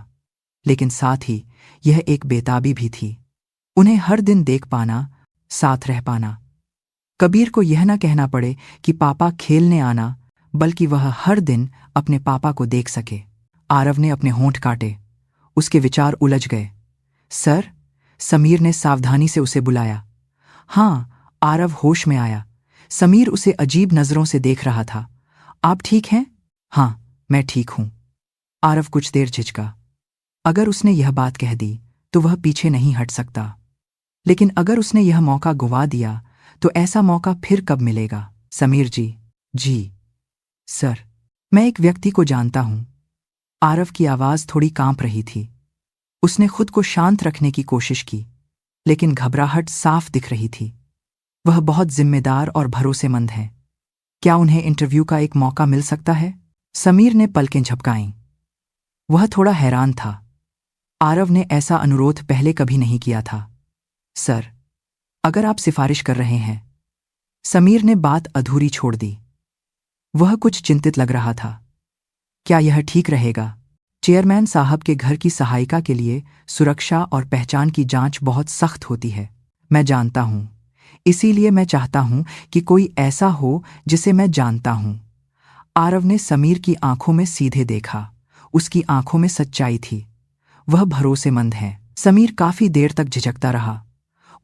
लेकिन साथ ही यह एक बेताबी भी थी। उन्हें हर दिन देख पाना, साथ रह पाना। कबीर को यह न कहना पड़े कि पापा खेलने आना, बल्कि वह हर दिन अपने पापा को देख सके। आरव ने अपने होंठ काटे। उसके विचार उलझ गए। सर, समीर ने सावधानी से उसे बुलाया। हाँ, आरव होश में आया। समीर उसे अजीब नजरों से देख रहा था। आप ठीक हैं? हाँ, मैं ठीक हूं। आरव कुछ देर झिझका। अगर उसने यह बात कह दी तो वह पीछे नहीं हट सकता, लेकिन अगर उसने यह मौका गुवा दिया तो ऐसा मौका फिर कब मिलेगा? समीर जी। जी सर, मैं एक व्यक्ति को जानता हूं। आरव की आवाज थोड़ी कांप रही थी। उसने खुद को शांत रखने की कोशिश की, लेकिन घबराहट साफ दिख रही थी। वह बहुत जिम्मेदार और भरोसेमंद हैं। क्या उन्हें इंटरव्यू का एक मौका मिल सकता है? समीर ने पलकें झपकाईं। वह थोड़ा हैरान था। आरव ने ऐसा अनुरोध पहले कभी नहीं किया था। सर, अगर आप सिफारिश कर रहे हैं। समीर ने बात अधूरी छोड़ दी। वह कुछ चिंतित लग रहा था। क्या यह ठीक रहेगा? चेयरमैन साहब के घर की सहायिका के लिए सुरक्षा और पहचान की जांच बहुत सख्त होती है। मैं जानता हूं, इसीलिए मैं चाहता हूं कि कोई ऐसा हो जिसे मैं जानता हूं। आरव ने समीर की आंखों में सीधे देखा। उसकी आंखों में सच्चाई थी। वह भरोसेमंद है। समीर काफी देर तक झिझकता रहा।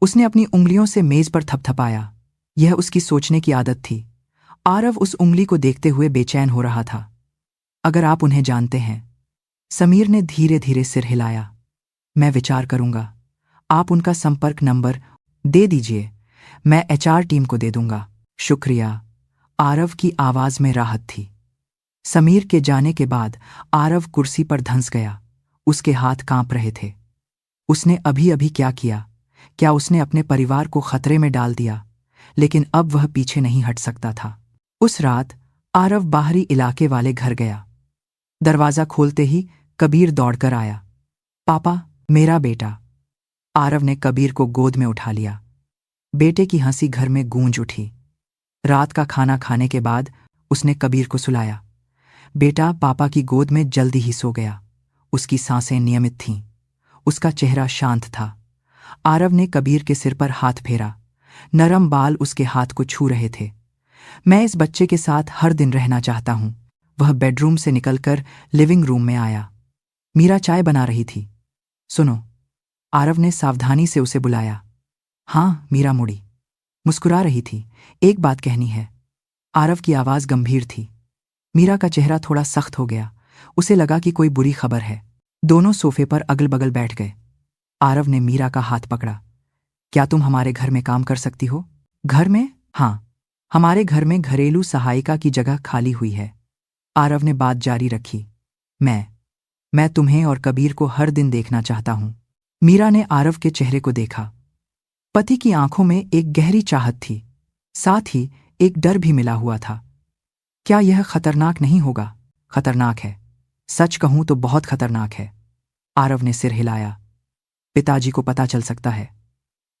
उसने अपनी उंगलियों से मेज पर थपथपाया। यह उसकी सोचने की आदत थी। आरव उस उंगली को देखते हुए बेचैन हो रहा था। अगर आप उन्हें जानते हैं। समीर ने धीरे धीरे सिर हिलाया। मैं विचार करूंगा। आप उनका संपर्क नंबर दे दीजिए, मैं एचआर टीम को दे दूंगा। शुक्रिया। आरव की आवाज में राहत थी। समीर के जाने के बाद आरव कुर्सी पर धंस गया। उसके हाथ कांप रहे थे। उसने अभी अभी क्या किया? क्या उसने अपने परिवार को खतरे में डाल दिया? लेकिन अब वह पीछे नहीं हट सकता था। उस रात आरव बाहरी इलाके वाले घर गया। दरवाजा खोलते ही कबीर दौड़कर आया। पापा, मेरा बेटा। आरव ने कबीर को गोद में उठा लिया। बेटे की हंसी घर में गूंज उठी। रात का खाना खाने के बाद उसने कबीर को सुलाया। बेटा पापा की गोद में जल्दी ही सो गया। उसकी सांसें नियमित थीं। उसका चेहरा शांत था। आरव ने कबीर के सिर पर हाथ फेरा। नरम बाल उसके हाथ को छू रहे थे। मैं इस बच्चे के साथ हर दिन रहना चाहता हूं। वह बेडरूम से निकलकर लिविंग रूम में आया। मीरा चाय बना रही थी। सुनो, आरव ने सावधानी से उसे बुलाया। हाँ, मीरा मुड़ी। मुस्कुरा रही थी। एक बात कहनी है। आरव की आवाज गंभीर थी। मीरा का चेहरा थोड़ा सख्त हो गया। उसे लगा कि कोई बुरी खबर है। दोनों सोफे पर अगल बगल बैठ गए। आरव ने मीरा का हाथ पकड़ा। क्या तुम हमारे घर में काम कर सकती हो? घर में? हाँ, हमारे घर में घरेलू सहायिका की जगह खाली हुई है। आरव ने बात जारी रखी। मैं तुम्हें और कबीर को हर दिन देखना चाहता हूं। मीरा ने आरव के चेहरे को देखा। पति की आंखों में एक गहरी चाहत थी, साथ ही एक डर भी मिला हुआ था। क्या यह खतरनाक नहीं होगा? खतरनाक है। सच कहूं तो बहुत खतरनाक है। आरव ने सिर हिलाया। पिताजी को पता चल सकता है,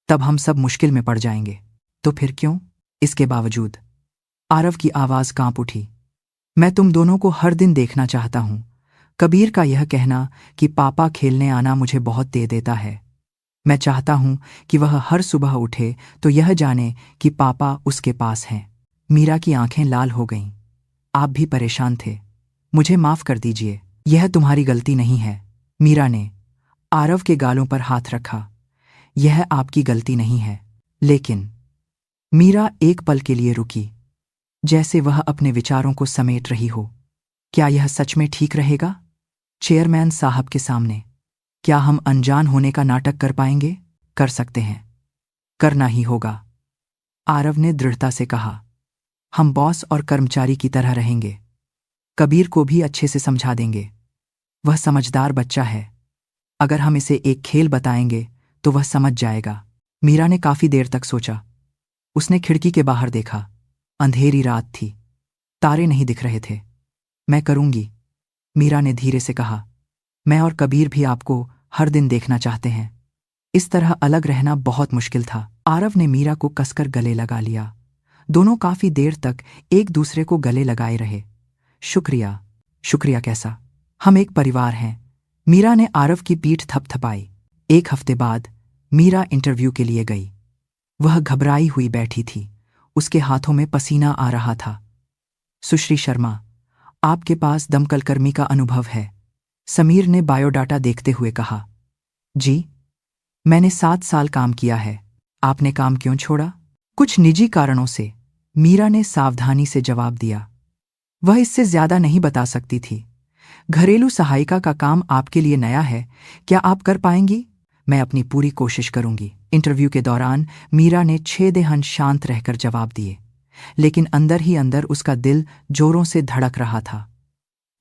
तब हम सब मुश्किल में पड़ जाएंगे। तो फिर क्यों? इसके बावजूद। आरव की आवाज कांप उठी। मैं तुम दोनों को हर दिन देखना चाहता हूं। कबीर का यह कहना कि पापा खेलने आना मुझे बहुत दे देता है। मैं चाहता हूं कि वह हर सुबह उठे तो यह जाने कि पापा उसके पास हैं। मीरा की आंखें लाल हो गईं। आप भी परेशान थे। मुझे माफ कर दीजिए। यह तुम्हारी गलती नहीं है। मीरा ने आरव के गालों पर हाथ रखा। यह आपकी गलती नहीं है। लेकिन मीरा एक पल के लिए रुकी, जैसे वह अपने विचारों को समेट रही हो। क्या यह सच में ठीक रहेगा? चेयरमैन साहब के सामने क्या हम अनजान होने का नाटक कर पाएंगे? कर सकते हैं, करना ही होगा, आरव ने दृढ़ता से कहा। हम बॉस और कर्मचारी की तरह रहेंगे। कबीर को भी अच्छे से समझा देंगे। वह समझदार बच्चा है। अगर हम इसे एक खेल बताएंगे तो वह समझ जाएगा। मीरा ने काफी देर तक सोचा। उसने खिड़की के बाहर देखा। अंधेरी रात थी, तारे नहीं दिख रहे थे। मैं करूंगी, मीरा ने धीरे से कहा। मैं और कबीर भी आपको हर दिन देखना चाहते हैं। इस तरह अलग रहना बहुत मुश्किल था। आरव ने मीरा को कसकर गले लगा लिया। दोनों काफी देर तक एक दूसरे को गले लगाए रहे। शुक्रिया। शुक्रिया कैसा? हम एक परिवार हैं। मीरा ने आरव की पीठ थपथपाई। एक हफ्ते बाद मीरा इंटरव्यू के लिए गई। वह घबराई हुई बैठी थी। उसके हाथों में पसीना आ रहा था। सुश्री शर्मा, आपके पास दमकल कर्मी का अनुभव है, समीर ने बायोडाटा देखते हुए कहा। जी, मैंने 7 साल काम किया है। आपने काम क्यों छोड़ा? कुछ निजी कारणों से, मीरा ने सावधानी से जवाब दिया। वह इससे ज्यादा नहीं बता सकती थी। घरेलू सहायिका का काम आपके लिए नया है, क्या आप कर पाएंगी? मैं अपनी पूरी कोशिश करूंगी। इंटरव्यू के दौरान मीरा ने 6 देहन शांत रहकर जवाब दिए, लेकिन अंदर ही अंदर उसका दिल जोरों से धड़क रहा था।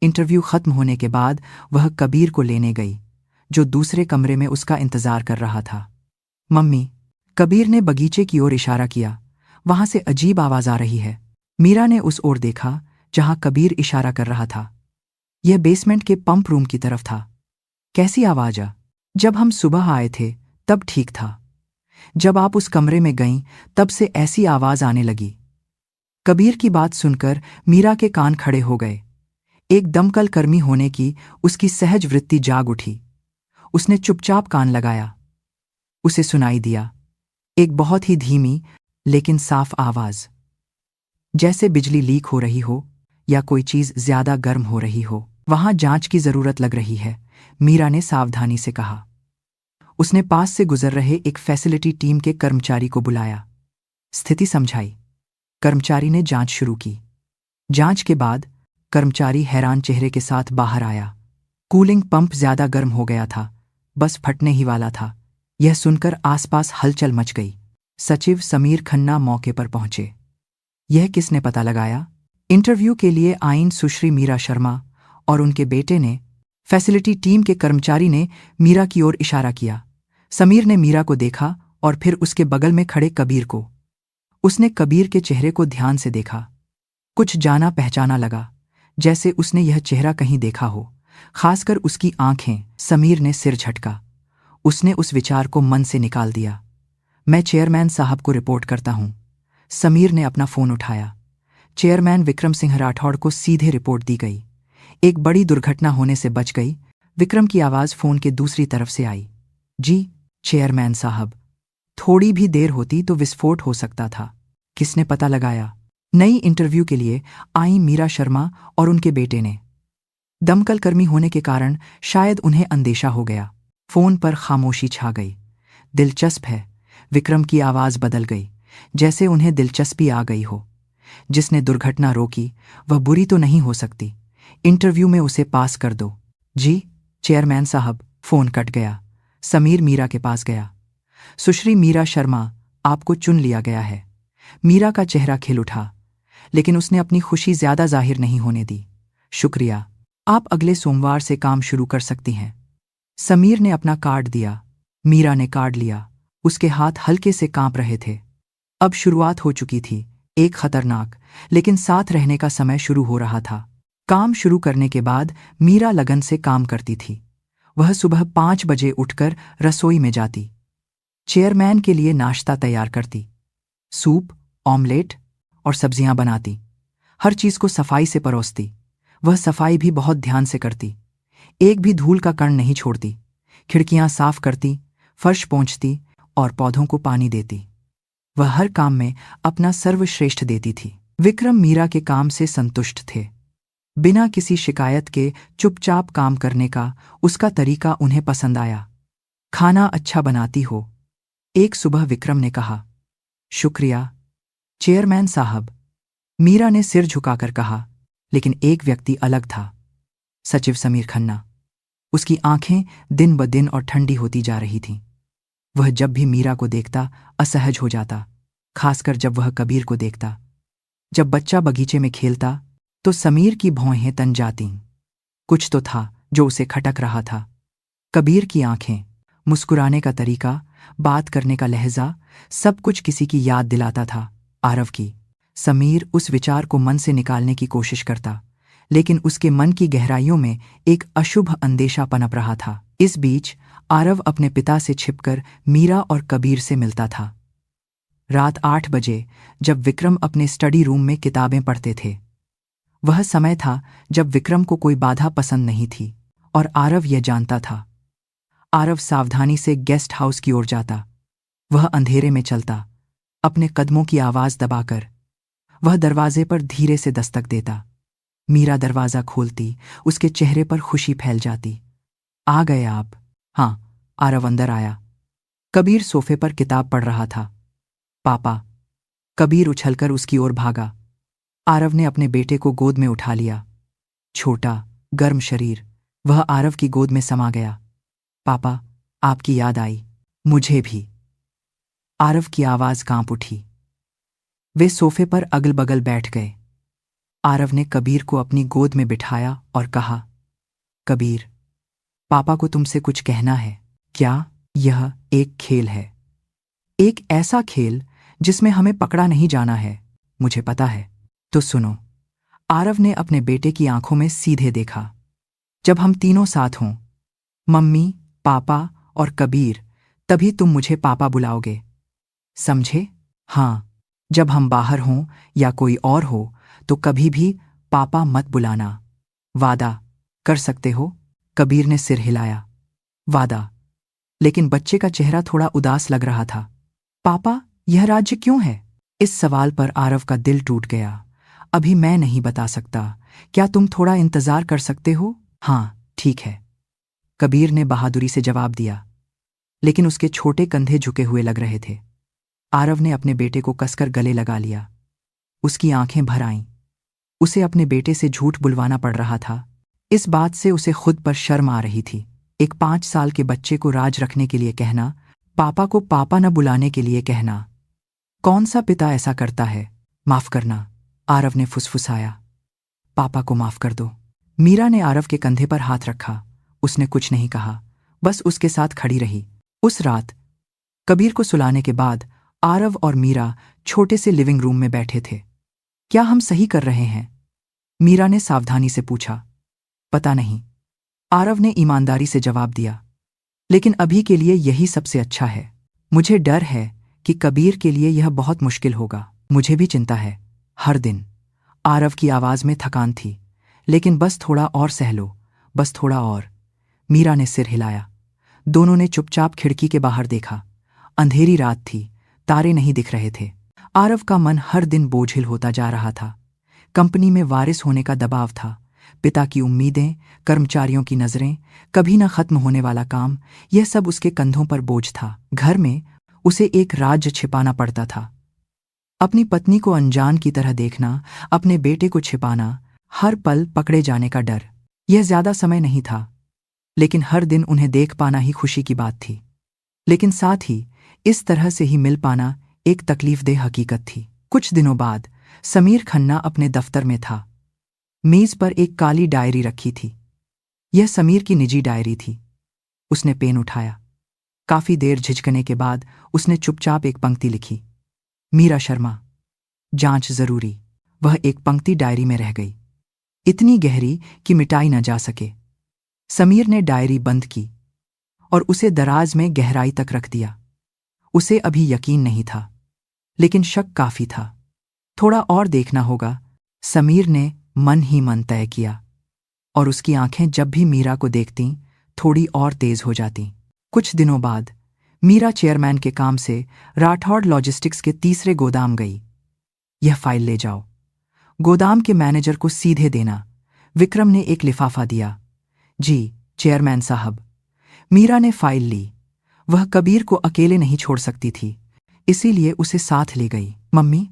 इंटरव्यू खत्म होने के बाद वह कबीर को लेने गई, जो दूसरे कमरे में उसका इंतजार कर रहा था। मम्मी, कबीर ने बगीचे की ओर इशारा किया। वहां से अजीब आवाज आ रही है। मीरा ने उस ओर देखा जहां कबीर इशारा कर रहा था। यह बेसमेंट के पंप रूम की तरफ था। कैसी आवाज आ? जब हम सुबह आए थे तब ठीक था। जब आप उस कमरे में गईं तब से ऐसी आवाज आने लगी। कबीर की बात सुनकर मीरा के कान खड़े हो गए। एक दमकल कर्मी होने की उसकी सहज वृत्ति जाग उठी। उसने चुपचाप कान लगाया। उसे सुनाई दिया एक बहुत ही धीमी लेकिन साफ आवाज, जैसे बिजली लीक हो रही हो या कोई चीज ज्यादा गर्म हो रही हो। वहां जांच की जरूरत लग रही है, मीरा ने सावधानी से कहा। उसने पास से गुजर रहे एक फैसिलिटी टीम के कर्मचारी को बुलाया। स्थिति समझाई। कर्मचारी ने जांच शुरू की। जांच के बाद कर्मचारी हैरान चेहरे के साथ बाहर आया। कूलिंग पंप ज्यादा गर्म हो गया था, बस फटने ही वाला था। यह सुनकर आसपास हलचल मच गई। सचिव समीर खन्ना मौके पर पहुंचे। यह किसने पता लगाया? इंटरव्यू के लिए आईन सुश्री मीरा शर्मा और उनके बेटे ने। फैसिलिटी टीम के कर्मचारी ने मीरा की ओर इशारा किया। समीर ने मीरा को देखा और फिर उसके बगल में खड़े कबीर को। उसने कबीर के चेहरे को ध्यान से देखा। कुछ जाना पहचाना लगा, जैसे उसने यह चेहरा कहीं देखा हो, खासकर उसकी आंखें। समीर ने सिर झटका। उसने उस विचार को मन से निकाल दिया। मैं चेयरमैन साहब को रिपोर्ट करता हूं। समीर ने अपना फोन उठाया। चेयरमैन विक्रम सिंह राठौड़ को सीधे रिपोर्ट दी गई। एक बड़ी दुर्घटना होने से बच गई। विक्रम की आवाज फोन के दूसरी तरफ से आई। जी चेयरमैन साहब, थोड़ी भी देर होती तो विस्फोट हो सकता था। किसने पता लगाया? नई इंटरव्यू के लिए आई मीरा शर्मा और उनके बेटे ने। दमकल कर्मी होने के कारण शायद उन्हें अंदेशा हो गया। फोन पर खामोशी छा गई। दिलचस्प है, विक्रम की आवाज बदल गई, जैसे उन्हें दिलचस्पी आ गई हो। जिसने दुर्घटना रोकी वह बुरी तो नहीं हो सकती। इंटरव्यू में उसे पास कर दो। जी चेयरमैन साहब। फोन कट गया। समीर मीरा के पास गया। सुश्री मीरा शर्मा, आपको चुन लिया गया है। मीरा का चेहरा खिल उठा, लेकिन उसने अपनी खुशी ज्यादा जाहिर नहीं होने दी। शुक्रिया, आप अगले सोमवार से काम शुरू कर सकती हैं। समीर ने अपना कार्ड दिया। मीरा ने कार्ड लिया। उसके हाथ हल्के से कांप रहे थे। अब शुरुआत हो चुकी थी, एक खतरनाक लेकिन साथ रहने का समय शुरू हो रहा था। काम शुरू करने के बाद मीरा लगन से काम करती थी। वह सुबह 5 बजे उठकर रसोई में जाती। चेयरमैन के लिए नाश्ता तैयार करती, सूप, ऑमलेट और सब्जियां बनाती। हर चीज को सफाई से परोसती। वह सफाई भी बहुत ध्यान से करती। एक भी धूल का कण नहीं छोड़ती। खिड़कियां साफ करती, फर्श पोंछती और पौधों को पानी देती। वह हर काम में अपना सर्वश्रेष्ठ देती थी। विक्रम मीरा के काम से संतुष्ट थे। बिना किसी शिकायत के चुपचाप काम करने का उसका तरीका उन्हें पसंद आया। खाना अच्छा बनाती हो, एक सुबह विक्रम ने कहा। शुक्रिया चेयरमैन साहब, मीरा ने सिर झुकाकर कहा। लेकिन एक व्यक्ति अलग था, सचिव समीर खन्ना। उसकी आंखें दिन ब दिन और ठंडी होती जा रही थीं। वह जब भी मीरा को देखता असहज हो जाता, खासकर जब वह कबीर को देखता। जब बच्चा बगीचे में खेलता तो समीर की भौहें तन जातीं। कुछ तो था जो उसे खटक रहा था। कबीर की आंखें, मुस्कुराने का तरीका, बात करने का लहजा, सब कुछ किसी की याद दिलाता था, आरव की। समीर उस विचार को मन से निकालने की कोशिश करता, लेकिन उसके मन की गहराइयों में एक अशुभ अंदेशा पनप रहा था। इस बीच आरव अपने पिता से छिपकर मीरा और कबीर से मिलता था। रात 8 बजे जब विक्रम अपने स्टडी रूम में किताबें पढ़ते थे। वह समय था जब विक्रम को कोई बाधा पसंद नहीं थी और आरव यह जानता था। आरव सावधानी से गेस्ट हाउस की ओर जाता। वह अंधेरे में चलता, अपने कदमों की आवाज दबाकर। वह दरवाजे पर धीरे से दस्तक देता। मीरा दरवाजा खोलती, उसके चेहरे पर खुशी फैल जाती। आ गए आप? हाँ, आरव अंदर आया। कबीर सोफे पर किताब पढ़ रहा था। पापा। कबीर उछलकर उसकी ओर भागा। आरव ने अपने बेटे को गोद में उठा लिया। छोटा, गर्म शरीर, वह आरव की गोद में समा गया। पापा, आपकी याद आई। मुझे भी। आरव की आवाज कांप उठी। वे सोफे पर अगल बगल बैठ गए। आरव ने कबीर को अपनी गोद में बिठाया और कहा, कबीर, पापा को तुमसे कुछ कहना है। क्या? यह एक खेल है, एक ऐसा खेल जिसमें हमें पकड़ा नहीं जाना है, मुझे पता है। तो सुनो। आरव ने अपने बेटे की आंखों में सीधे देखा। जब हम तीनों साथ हों, मम्मी, पापा और कबीर, तभी तुम मुझे पापा बुलाओगे, समझे? हाँ, जब हम बाहर हों या कोई और हो तो कभी भी पापा मत बुलाना। वादा कर सकते हो? कबीर ने सिर हिलाया। वादा। लेकिन बच्चे का चेहरा थोड़ा उदास लग रहा था। पापा, यह राज्य क्यों है? इस सवाल पर आरव का दिल टूट गया। अभी मैं नहीं बता सकता। क्या तुम थोड़ा इंतजार कर सकते हो? हाँ, ठीक है, कबीर ने बहादुरी से जवाब दिया। लेकिन उसके छोटे कंधे झुके हुए लग रहे थे। आरव ने अपने बेटे को कसकर गले लगा लिया। उसकी आंखें भर आईं। उसे अपने बेटे से झूठ बुलवाना पड़ रहा था। इस बात से उसे खुद पर शर्म आ रही थी। एक 5 साल के बच्चे को राज रखने के लिए कहना, पापा को पापा न बुलाने के लिए कहना। कौन सा पिता ऐसा करता है? माफ करना, आरव ने फुसफुसाया। पापा को माफ कर दो। मीरा ने आरव के कंधे पर हाथ रखा। उसने कुछ नहीं कहा, बस उसके साथ खड़ी रही। उस रात कबीर को सुलाने के बाद आरव और मीरा छोटे से लिविंग रूम में बैठे थे। क्या हम सही कर रहे हैं? मीरा ने सावधानी से पूछा। पता नहीं, आरव ने ईमानदारी से जवाब दिया। लेकिन अभी के लिए यही सबसे अच्छा है। मुझे डर है कि कबीर के लिए यह बहुत मुश्किल होगा। मुझे भी चिंता है, हर दिन। आरव की आवाज में थकान थी। लेकिन बस थोड़ा और सह लो, बस थोड़ा और। मीरा ने सिर हिलाया। दोनों ने चुपचाप खिड़की के बाहर देखा। अंधेरी रात थी, तारे नहीं दिख रहे थे। आरव का मन हर दिन बोझिल होता जा रहा था। कंपनी में वारिस होने का दबाव था। पिता की उम्मीदें, कर्मचारियों की नजरें, कभी न खत्म होने वाला काम, यह सब उसके कंधों पर बोझ था। घर में उसे एक राज छिपाना पड़ता था। अपनी पत्नी को अनजान की तरह देखना, अपने बेटे को छिपाना, हर पल पकड़े जाने का डर। यह ज्यादा समय नहीं था, लेकिन हर दिन उन्हें देख पाना ही खुशी की बात थी। लेकिन साथ ही इस तरह से ही मिल पाना एक तकलीफदेह हकीकत थी। कुछ दिनों बाद समीर खन्ना अपने दफ्तर में था। मेज पर एक काली डायरी रखी थी। यह समीर की निजी डायरी थी। उसने पेन उठाया। काफी देर झिझकने के बाद उसने चुपचाप एक पंक्ति लिखी। मीरा शर्मा, जांच जरूरी। वह एक पंक्ति डायरी में रह गई, इतनी गहरी कि मिटाई न जा सके। समीर ने डायरी बंद की और उसे दराज में गहराई तक रख दिया। उसे अभी यकीन नहीं था, लेकिन शक काफी था। थोड़ा और देखना होगा, समीर ने मन ही मन तय किया। और उसकी आंखें जब भी मीरा को देखतीं, थोड़ी और तेज हो जातीं। कुछ दिनों बाद मीरा चेयरमैन के काम से राठौड़ लॉजिस्टिक्स के तीसरे गोदाम गई। यह फाइल ले जाओ, गोदाम के मैनेजर को सीधे देना। विक्रम ने एक लिफाफा दिया। जी चेयरमैन साहब। मीरा ने फाइल ली। वह कबीर को अकेले नहीं छोड़ सकती थी, इसीलिए उसे साथ ले गई। मम्मी,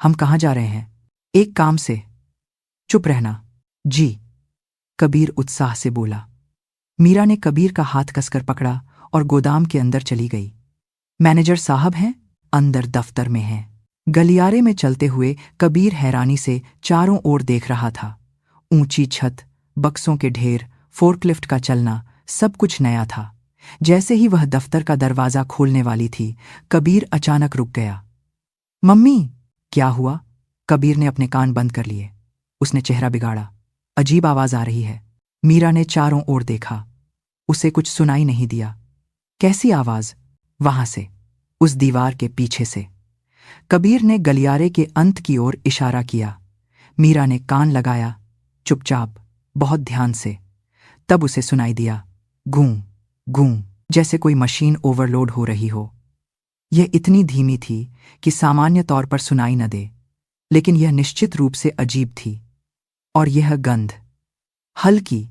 हम कहाँ जा रहे हैं? एक काम से। चुप रहना। जी, कबीर उत्साह से बोला। मीरा ने कबीर का हाथ कसकर पकड़ा और गोदाम के अंदर चली गई। मैनेजर साहब हैं? अंदर दफ्तर में हैं। गलियारे में चलते हुए कबीर हैरानी से चारों ओर देख रहा था। ऊंची छत, बक्सों के ढेर, फोर्कलिफ्ट का चलना, सब कुछ नया था। जैसे ही वह दफ्तर का दरवाजा खोलने वाली थी, कबीर अचानक रुक गया। मम्मी! क्या हुआ? कबीर ने अपने कान बंद कर लिए। उसने चेहरा बिगाड़ा। अजीब आवाज आ रही है। मीरा ने चारों ओर देखा। उसे कुछ सुनाई नहीं दिया। कैसी आवाज? वहां से, उस दीवार के पीछे से। कबीर ने गलियारे के अंत की ओर इशारा किया। मीरा ने कान लगाया, चुपचाप, बहुत ध्यान से। तब उसे सुनाई दिया, गूं गूं, जैसे कोई मशीन ओवरलोड हो रही हो। यह इतनी धीमी थी कि सामान्य तौर पर सुनाई न दे, लेकिन यह निश्चित रूप से अजीब थी। और यह गंध, हल्की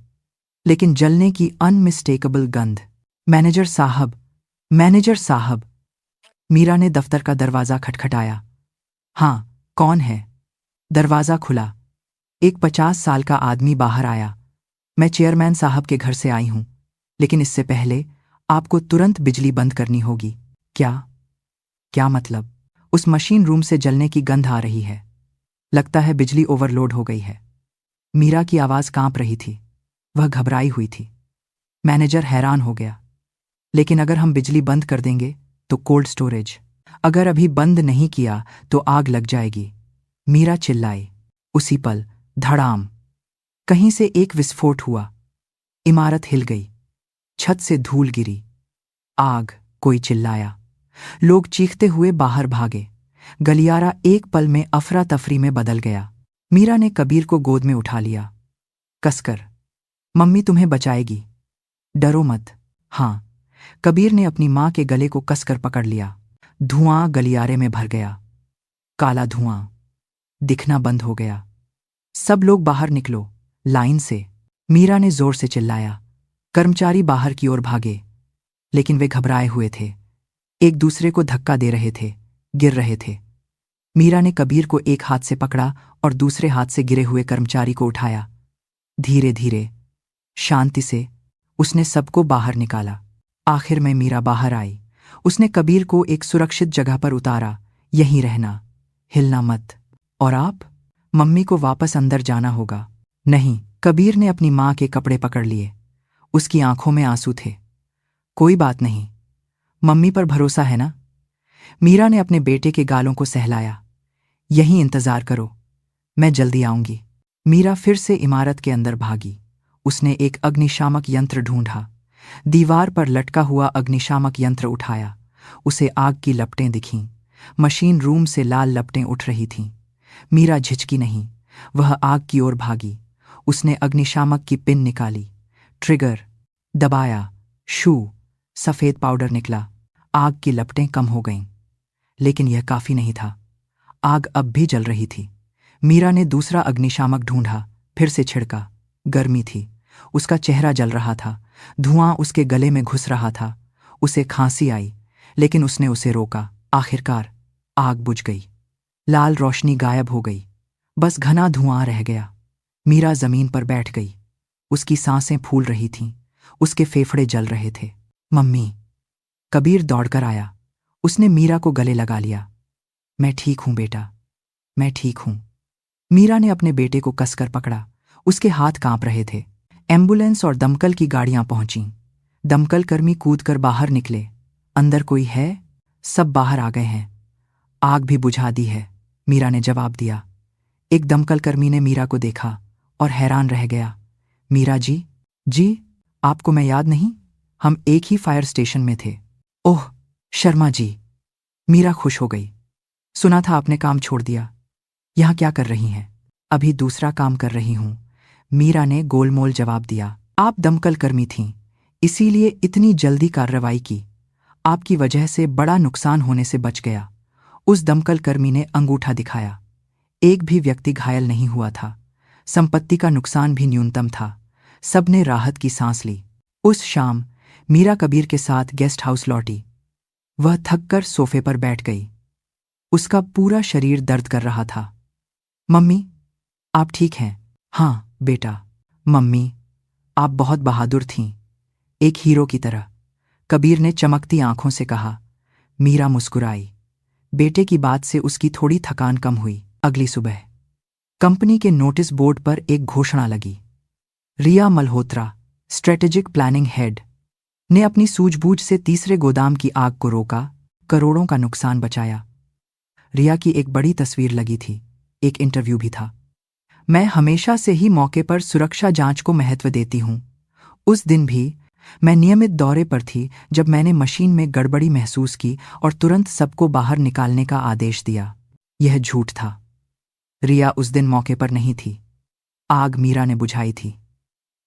लेकिन जलने की अनमिस्टेकेबल गंध। मैनेजर साहब, मैनेजर साहब। मीरा ने दफ्तर का दरवाजा खटखटाया। हाँ, कौन है? दरवाजा खुला। एक 50 साल का आदमी बाहर आया। मैं चेयरमैन साहब के घर से आई हूं, लेकिन इससे पहले आपको तुरंत बिजली बंद करनी होगी। क्या? क्या मतलब? उस मशीन रूम से जलने की गंध आ रही है। लगता है बिजली ओवरलोड हो गई है। मीरा की आवाज कांप रही थी। वह घबराई हुई थी। मैनेजर हैरान हो गया। लेकिन अगर हम बिजली बंद कर देंगे तो कोल्ड स्टोरेज। अगर अभी बंद नहीं किया तो आग लग जाएगी। मीरा चिल्लाई। उसी पल धड़ाम, कहीं से एक विस्फोट हुआ। इमारत हिल गई। छत से धूल गिरी। आग! कोई चिल्लाया। लोग चीखते हुए बाहर भागे। गलियारा एक पल में अफरा तफरी में बदल गया। मीरा ने कबीर को गोद में उठा लिया, कसकर। मम्मी तुम्हें बचाएगी, डरो मत। हाँ। कबीर ने अपनी मां के गले को कसकर पकड़ लिया। धुआं गलियारे में भर गया। काला धुआं। दिखना बंद हो गया। सब लोग बाहर निकलो, लाइन से। मीरा ने जोर से चिल्लाया। कर्मचारी बाहर की ओर भागे, लेकिन वे घबराए हुए थे। एक दूसरे को धक्का दे रहे थे, गिर रहे थे। मीरा ने कबीर को एक हाथ से पकड़ा और दूसरे हाथ से गिरे हुए कर्मचारी को उठाया। धीरे धीरे, शांति से उसने सबको बाहर निकाला। आखिर में मीरा बाहर आई। उसने कबीर को एक सुरक्षित जगह पर उतारा। यहीं रहना, हिलना मत। और आप? मम्मी को वापस अंदर जाना होगा। नहीं। कबीर ने अपनी मां के कपड़े पकड़ लिए। उसकी आंखों में आंसू थे। कोई बात नहीं, मम्मी पर भरोसा है ना? मीरा ने अपने बेटे के गालों को सहलाया। यहीं इंतजार करो, मैं जल्दी आऊंगी। मीरा फिर से इमारत के अंदर भागी। उसने एक अग्निशामक यंत्र ढूंढा। दीवार पर लटका हुआ अग्निशामक यंत्र उठाया। उसे आग की लपटें दिखीं। मशीन रूम से लाल लपटें उठ रही थीं। मीरा झिझकी नहीं, वह आग की ओर भागी। उसने अग्निशामक की पिन निकाली, ट्रिगर दबाया। शू! सफेद पाउडर निकला। आग की लपटें कम हो गईं। लेकिन यह काफी नहीं था। आग अब भी जल रही थी। मीरा ने दूसरा अग्निशामक ढूंढा, फिर से छिड़का। गर्मी थी। उसका चेहरा जल रहा था। धुआं उसके गले में घुस रहा था। उसे खांसी आई, लेकिन उसने उसे रोका। आखिरकार आग बुझ गई। लाल रोशनी गायब हो गई। बस घना धुआं रह गया। मीरा जमीन पर बैठ गई। उसकी सांसें फूल रही थीं। उसके फेफड़े जल रहे थे। मम्मी! कबीर दौड़कर आया। उसने मीरा को गले लगा लिया। मैं ठीक हूं बेटा, मैं ठीक हूं। मीरा ने अपने बेटे को कसकर पकड़ा। उसके हाथ कांप रहे थे। एम्बुलेंस और दमकल की गाड़ियां पहुंचीं। दमकल कर्मी कूदकर बाहर निकले। अंदर कोई है? सब बाहर आ गए हैं। आग भी बुझा दी है, मीरा ने जवाब दिया। एक दमकल कर्मी ने मीरा को देखा और हैरान रह गया। मीरा जी? जी, आपको मैं याद नहीं? हम एक ही फायर स्टेशन में थे। ओह, शर्मा जी। मीरा खुश हो गई। सुना था आपने काम छोड़ दिया। यहां क्या कर रही हैं? अभी दूसरा काम कर रही हूं, मीरा ने गोलमोल जवाब दिया। आप दमकल कर्मी थीं, इसीलिए इतनी जल्दी कार्रवाई की। आपकी वजह से बड़ा नुकसान होने से बच गया। उस दमकल कर्मी ने अंगूठा दिखाया। एक भी व्यक्ति घायल नहीं हुआ था। संपत्ति का नुकसान भी न्यूनतम था। सबने राहत की सांस ली। उस शाम मीरा कबीर के साथ गेस्ट हाउस लौटी। वह थककर सोफे पर बैठ गई। उसका पूरा शरीर दर्द कर रहा था। मम्मी, आप ठीक हैं? हाँ बेटा। मम्मी, आप बहुत बहादुर थीं, एक हीरो की तरह, कबीर ने चमकती आंखों से कहा। मीरा मुस्कुराई। बेटे की बात से उसकी थोड़ी थकान कम हुई। अगली सुबह कंपनी के नोटिस बोर्ड पर एक घोषणा लगी। रिया मल्होत्रा, स्ट्रेटेजिक प्लानिंग हेड, ने अपनी सूझबूझ से तीसरे गोदाम की आग को रोका, करोड़ों का नुकसान बचाया। रिया की एक बड़ी तस्वीर लगी थी, एक इंटरव्यू भी था। मैं हमेशा से ही मौके पर सुरक्षा जांच को महत्व देती हूं। उस दिन भी मैं नियमित दौरे पर थी जब मैंने मशीन में गड़बड़ी महसूस की और तुरंत सबको बाहर निकालने का आदेश दिया। यह झूठ था। रिया उस दिन मौके पर नहीं थी। आग मीरा ने बुझाई थी,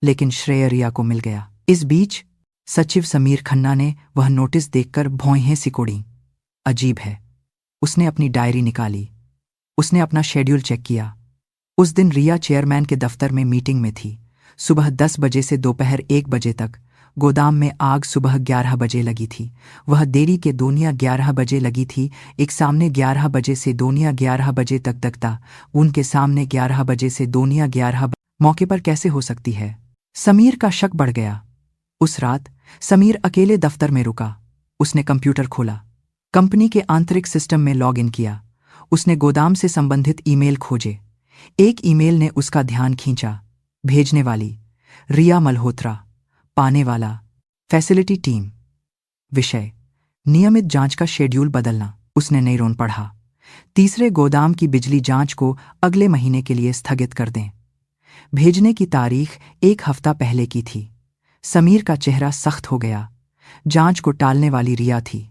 लेकिन श्रेय रिया को मिल गया। इस बीच सचिव समीर खन्ना ने वह नोटिस देखकर भौहें सिकोड़ी। अजीब है। उसने अपनी डायरी निकाली। उसने अपना शेड्यूल चेक किया। उस दिन रिया चेयरमैन के दफ्तर में मीटिंग में थी। सुबह 10 बजे से दोपहर 1 बजे तक। गोदाम में आग सुबह 11 बजे लगी थी। वह देरी के दोनिया 11 बजे लगी थी। एक सामने 11 बजे से दोनिया 11 बजे तक दगता, उनके सामने 11 बजे से दोनिया 11 मौके पर कैसे हो सकती है? समीर का शक बढ़ गया। उस रात समीर अकेले दफ्तर में रुका। उसने कंप्यूटर खोला, कंपनी के आंतरिक सिस्टम में लॉग इन किया। उसने गोदाम से संबंधित ईमेल खोजे। एक ईमेल ने उसका ध्यान खींचा। भेजने वाली रिया मल्होत्रा, पाने वाला फैसिलिटी टीम। विषय नियमित जांच का शेड्यूल बदलना। उसने नैरोन पढ़ा। तीसरे गोदाम की बिजली जांच को अगले महीने के लिए स्थगित कर दें। भेजने की तारीख 1 हफ्ता पहले की थी। समीर का चेहरा सख्त हो गया। जांच को टालने वाली रिया थी,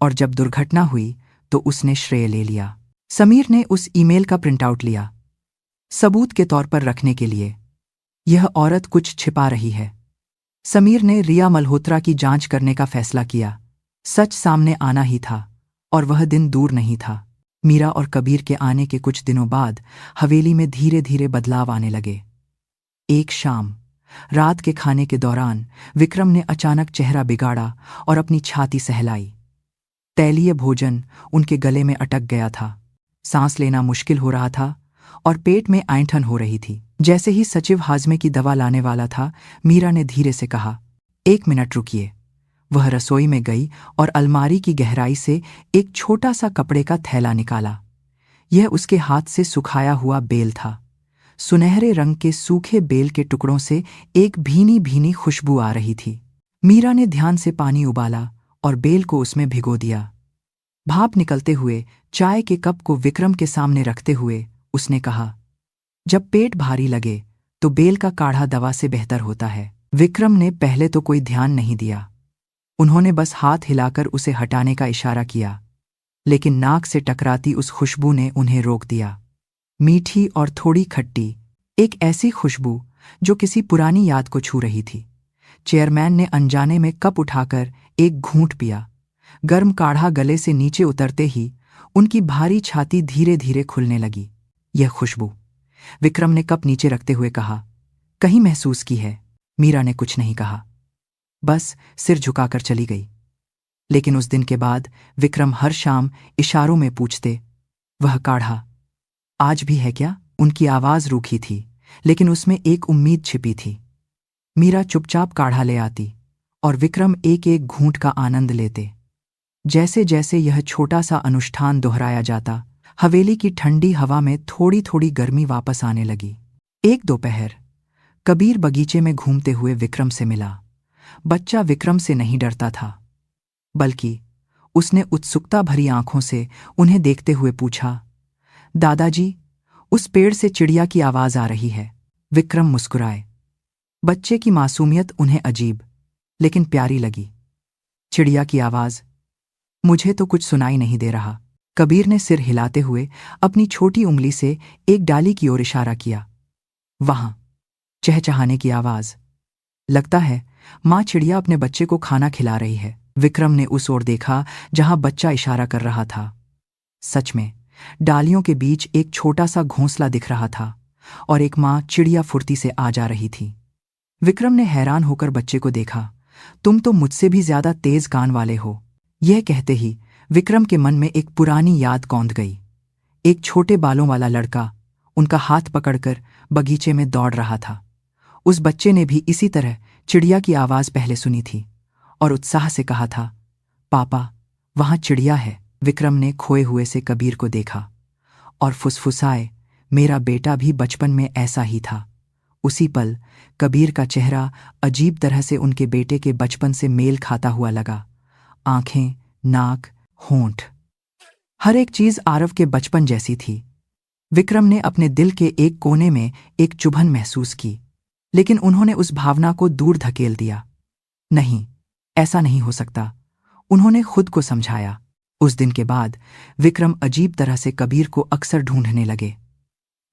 और जब दुर्घटना हुई तो उसने श्रेय ले लिया। समीर ने उस ईमेल का प्रिंटआउट लिया, सबूत के तौर पर रखने के लिए। यह औरत कुछ छिपा रही है। समीर ने रिया मल्होत्रा की जांच करने का फैसला किया। सच सामने आना ही था, और वह दिन दूर नहीं था। मीरा और कबीर के आने के कुछ दिनों बाद हवेली में धीरे धीरे बदलाव आने लगे। एक शाम रात के खाने के दौरान विक्रम ने अचानक चेहरा बिगाड़ा और अपनी छाती सहलाई। तैलीय भोजन उनके गले में अटक गया था। सांस लेना मुश्किल हो रहा था और पेट में ऐंठन हो रही थी। जैसे ही सचिव हाजमे की दवा लाने वाला था, मीरा ने धीरे से कहा, 1 मिनट रुकिए। वह रसोई में गई और अलमारी की गहराई से एक छोटा सा कपड़े का थैला निकाला। यह उसके हाथ से सुखाया हुआ बेल था। सुनहरे रंग के सूखे बेल के टुकड़ों से एक भीनी भीनी खुशबू आ रही थी। मीरा ने ध्यान से पानी उबाला और बेल को उसमें भिगो दिया। भाप निकलते हुए चाय के कप को विक्रम के सामने रखते हुए उसने कहा, जब पेट भारी लगे तो बेल का काढ़ा दवा से बेहतर होता है। विक्रम ने पहले तो कोई ध्यान नहीं दिया। उन्होंने बस हाथ हिलाकर उसे हटाने का इशारा किया, लेकिन नाक से टकराती उस खुशबू ने उन्हें रोक दिया। मीठी और थोड़ी खट्टी, एक ऐसी खुशबू जो किसी पुरानी याद को छू रही थी। चेयरमैन ने अनजाने में कप उठाकर एक घूंट पिया। गर्म काढ़ा गले से नीचे उतरते ही उनकी भारी छाती धीरे धीरे खुलने लगी। यह खुशबू, विक्रम ने कप नीचे रखते हुए कहा, कहीं महसूस की है? मीरा ने कुछ नहीं कहा, बस सिर झुकाकर चली गई। लेकिन उस दिन के बाद विक्रम हर शाम इशारों में पूछते, वह काढ़ा आज भी है क्या? उनकी आवाज रूखी थी, लेकिन उसमें एक उम्मीद छिपी थी। मीरा चुपचाप काढ़ा ले आती और विक्रम एक एक घूंट का आनंद लेते। जैसे जैसे यह छोटा सा अनुष्ठान दोहराया जाता, हवेली की ठंडी हवा में थोड़ी थोड़ी गर्मी वापस आने लगी। एक दोपहर कबीर बगीचे में घूमते हुए विक्रम से मिला। बच्चा विक्रम से नहीं डरता था, बल्कि उसने उत्सुकता भरी आंखों से उन्हें देखते हुए पूछा, दादाजी, उस पेड़ से चिड़िया की आवाज आ रही है। विक्रम मुस्कुराए। बच्चे की मासूमियत उन्हें अजीब लेकिन प्यारी लगी। चिड़िया की आवाज? मुझे तो कुछ सुनाई नहीं दे रहा। कबीर ने सिर हिलाते हुए अपनी छोटी उंगली से एक डाली की ओर इशारा किया। वहां चहचहाने की आवाज। लगता है माँ चिड़िया अपने बच्चे को खाना खिला रही है। विक्रम ने उस ओर देखा जहां बच्चा इशारा कर रहा था। सच में डालियों के बीच एक छोटा सा घोंसला दिख रहा था। और एक माँ चिड़िया फुर्ती से आ जा रही थी। विक्रम ने हैरान होकर बच्चे को देखा। तुम तो मुझसे भी ज्यादा तेज कान वाले हो। यह कहते ही विक्रम के मन में एक पुरानी याद कौंध गई। एक छोटे बालों वाला लड़का उनका हाथ पकड़कर बगीचे में दौड़ रहा था। उस बच्चे ने भी इसी तरह चिड़िया की आवाज पहले सुनी थी और उत्साह से कहा था, पापा, वहां चिड़िया है। विक्रम ने खोए हुए से कबीर को देखा और फुसफुसाए, मेरा बेटा भी बचपन में ऐसा ही था। उसी पल कबीर का चेहरा अजीब तरह से उनके बेटे के बचपन से मेल खाता हुआ लगा। आंखें, नाक, होंठ, हर एक चीज आरव के बचपन जैसी थी। विक्रम ने अपने दिल के एक कोने में एक चुभन महसूस की, लेकिन उन्होंने उस भावना को दूर धकेल दिया। नहीं, ऐसा नहीं हो सकता, उन्होंने खुद को समझाया। उस दिन के बाद विक्रम अजीब तरह से कबीर को अक्सर ढूंढने लगे।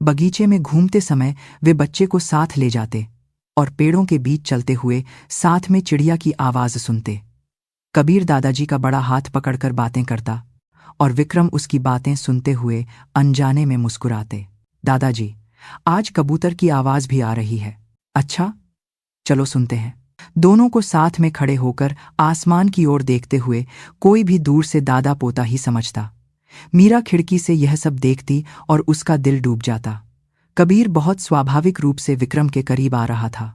बगीचे में घूमते समय वे बच्चे को साथ ले जाते और पेड़ों के बीच चलते हुए साथ में चिड़िया की आवाज सुनते। कबीर दादाजी का बड़ा हाथ पकड़कर बातें करता और विक्रम उसकी बातें सुनते हुए अनजाने में मुस्कुराते। दादाजी, आज कबूतर की आवाज भी आ रही है। अच्छा, चलो सुनते हैं। दोनों को साथ में खड़े होकर आसमान की ओर देखते हुए कोई भी दूर से दादा पोता ही समझता। मीरा खिड़की से यह सब देखती और उसका दिल डूब जाता। कबीर बहुत स्वाभाविक रूप से विक्रम के करीब आ रहा था।